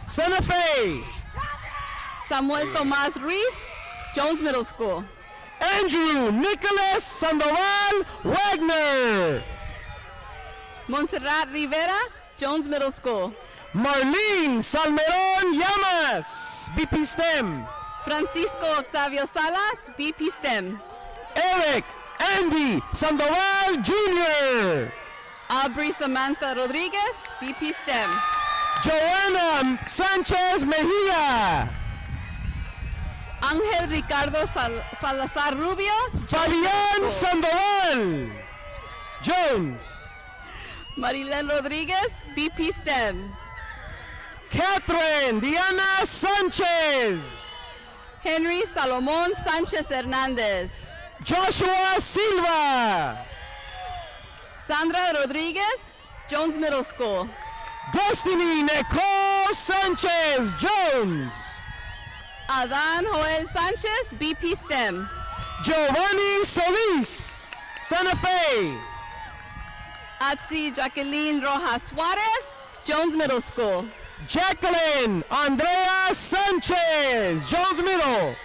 Santa Fe. Samuel Tomás Ruiz, Jones Middle School. Andrew Nicholas Sandoval Wagner. Montserrat Rivera, Jones Middle School. Marlene Salmeron Llamas, BP STEM. Francisco Octavio Salas, BP STEM. Eric Andy Sandoval Jr. Aubrey Samantha Rodriguez, BP STEM. Joanna Sanchez Mejia. Ángel Ricardo Salazar Rubio, Fabián Sandoval Jones. Marilyn Rodriguez, BP STEM. Catherine Diana Sanchez. Henry Salomón Sánchez Hernández. Joshua Silva. Sandra Rodriguez, Jones Middle School. Destiny Nicole Sanchez Jones. Adán Joel Sánchez, BP STEM. Giovanni Solis, Santa Fe. Atzi Jacqueline Rojas Suarez, Jones Middle School. Jacqueline Andrea Sanchez, Jones Middle.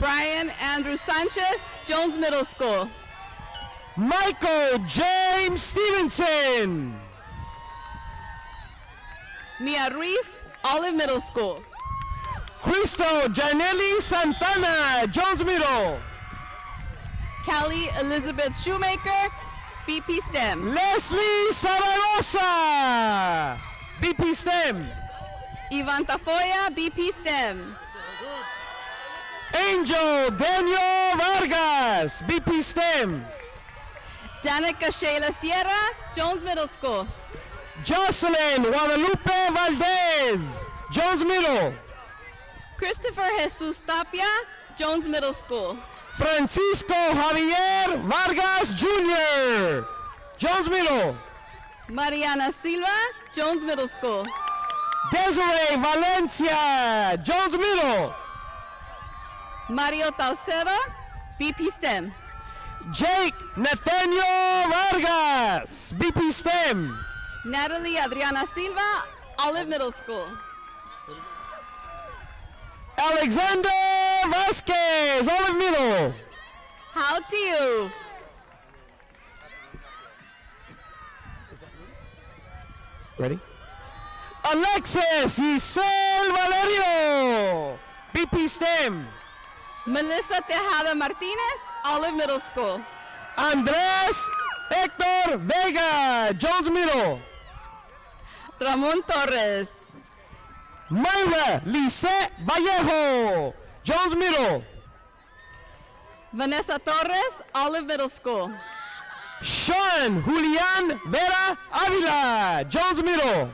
Brian Andrew Sanchez, Jones Middle School. Michael James Stevenson. Mia Ruiz, Olive Middle School. Cristo Janelli Santana, Jones Middle. Callie Elizabeth Shoemaker, BP STEM. Leslie Zaragoza, BP STEM. Ivan Tafoya, BP STEM. Angel Daniel Vargas, BP STEM. Danica Shayla Sierra, Jones Middle School. Jocelyn Guadalupe Valdez, Jones Middle. Christopher Jesus Tapia, Jones Middle School. Francisco Javier Vargas Jr., Jones Middle. Mariana Silva, Jones Middle School. Desiree Valencia, Jones Middle. Mario Taucedo, BP STEM. Jake Nathaniel Vargas, BP STEM. Natalie Adriana Silva, Olive Middle School. Alexander Vasquez, Olive Middle. How do you? Ready? Alexis Giselle Valerio, BP STEM. Melissa Tejada Martinez, Olive Middle School. Andres Hector Vega, Jones Middle. Ramon Torres. Mayra Lisette Vallejo, Jones Middle. Vanessa Torres, Olive Middle School. Sean Julian Vera Avila, Jones Middle.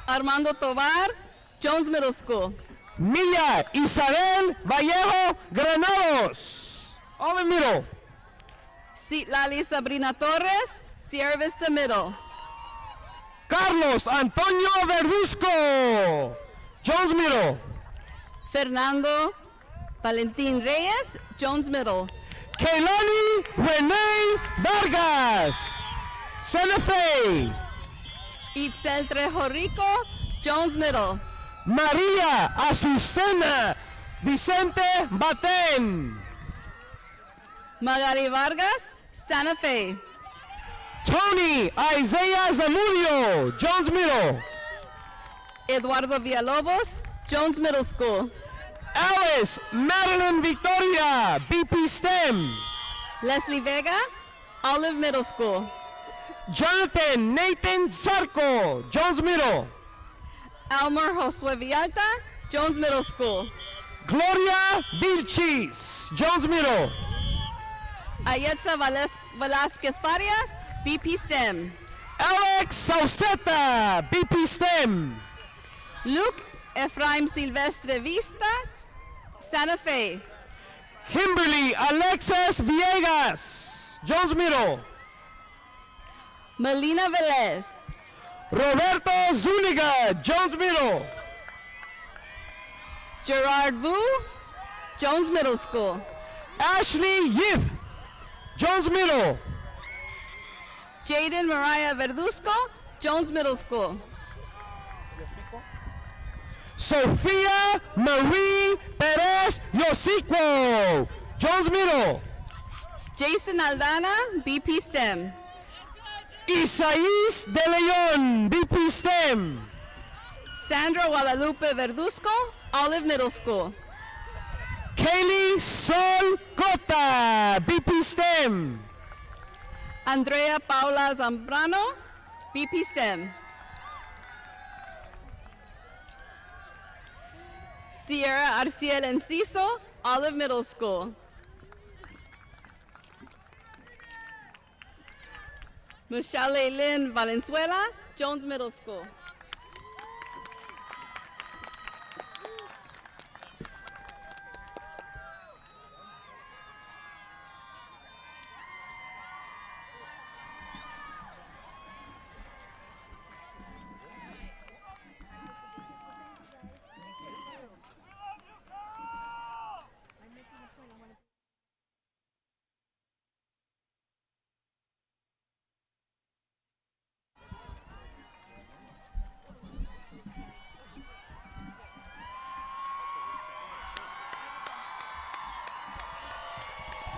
Armando Tovar, Jones Middle School. Mia Isabel Vallejo Granados, Olive Middle. Citlali Sabrina Torres, Sierra Vista Middle. Carlos Antonio Verduzco, Jones Middle. Fernando Valentín Reyes, Jones Middle. Keilani Renee Vargas, Santa Fe. Itzel Trejo Rico, Jones Middle. María Azucena Vicente Baten. Magali Vargas, Santa Fe. Tony Isaiah Zamudio, Jones Middle. Eduardo Villalobos, Jones Middle School. Alice Madeline Victoria, BP STEM. Leslie Vega, Olive Middle School. Jonathan Nathan Sarco, Jones Middle. Elmer Josue Villalta, Jones Middle School. Gloria Vilchis, Jones Middle. Ayetza Velasquez Farias, BP STEM. Alex Sauceta, BP STEM. Luke Efraim Silvestre Vista, Santa Fe. Kimberly Alexis Villegas, Jones Middle. Melina Velez. Roberto Zuniga, Jones Middle. Gerard Vu, Jones Middle School. Ashley Yith, Jones Middle. Jaden Mariah Verduzco, Jones Middle School. Sofia Marie Perez Yosiquo, Jones Middle. Jason Aldana, BP STEM. Isaías de Leon, BP STEM. Sandra Guadalupe Verduzco, Olive Middle School. Kaylee Sol Cota, BP STEM. Andrea Paula Zambrano, BP STEM. Sierra Arciel Enciso, Olive Middle School. Michelle Lynn Valenzuela, Jones Middle School.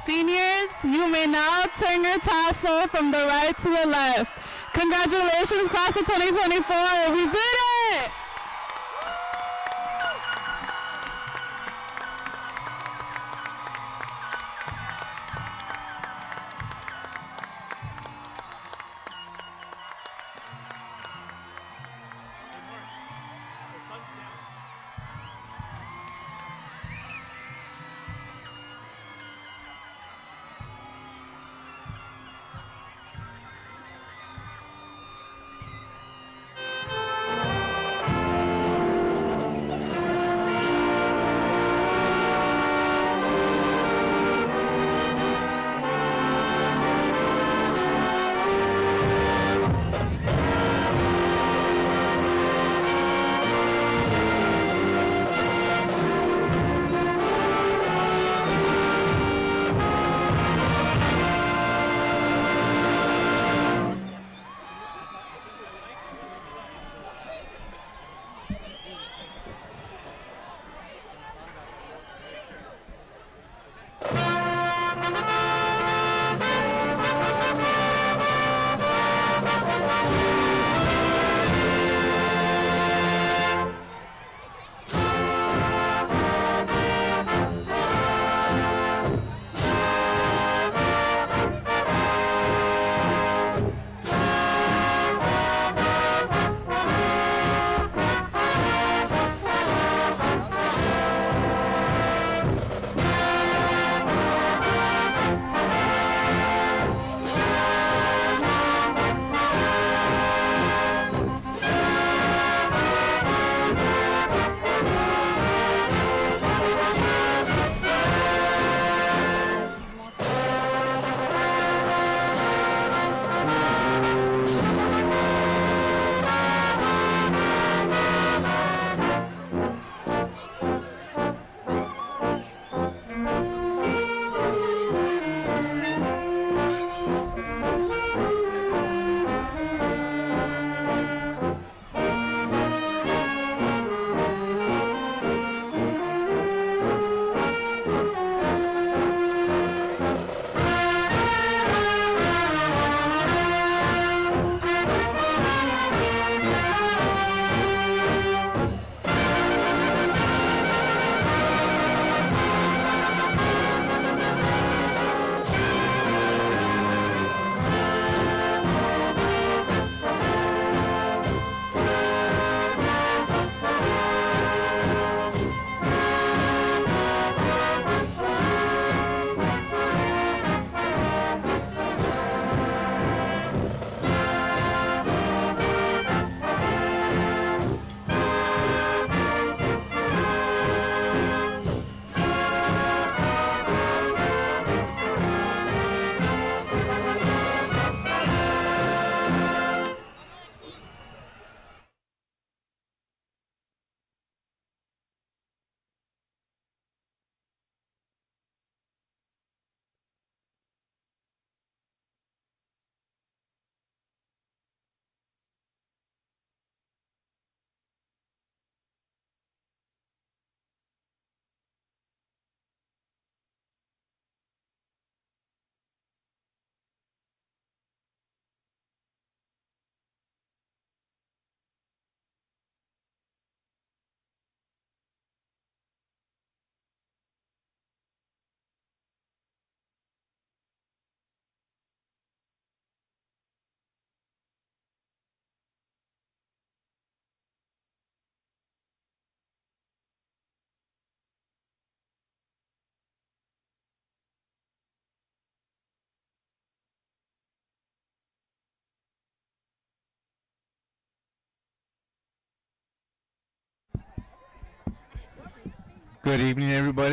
Seniors, you may now turn your tassel from the right to the left. Congratulations, class of 2024. We did it! Good evening, everybody.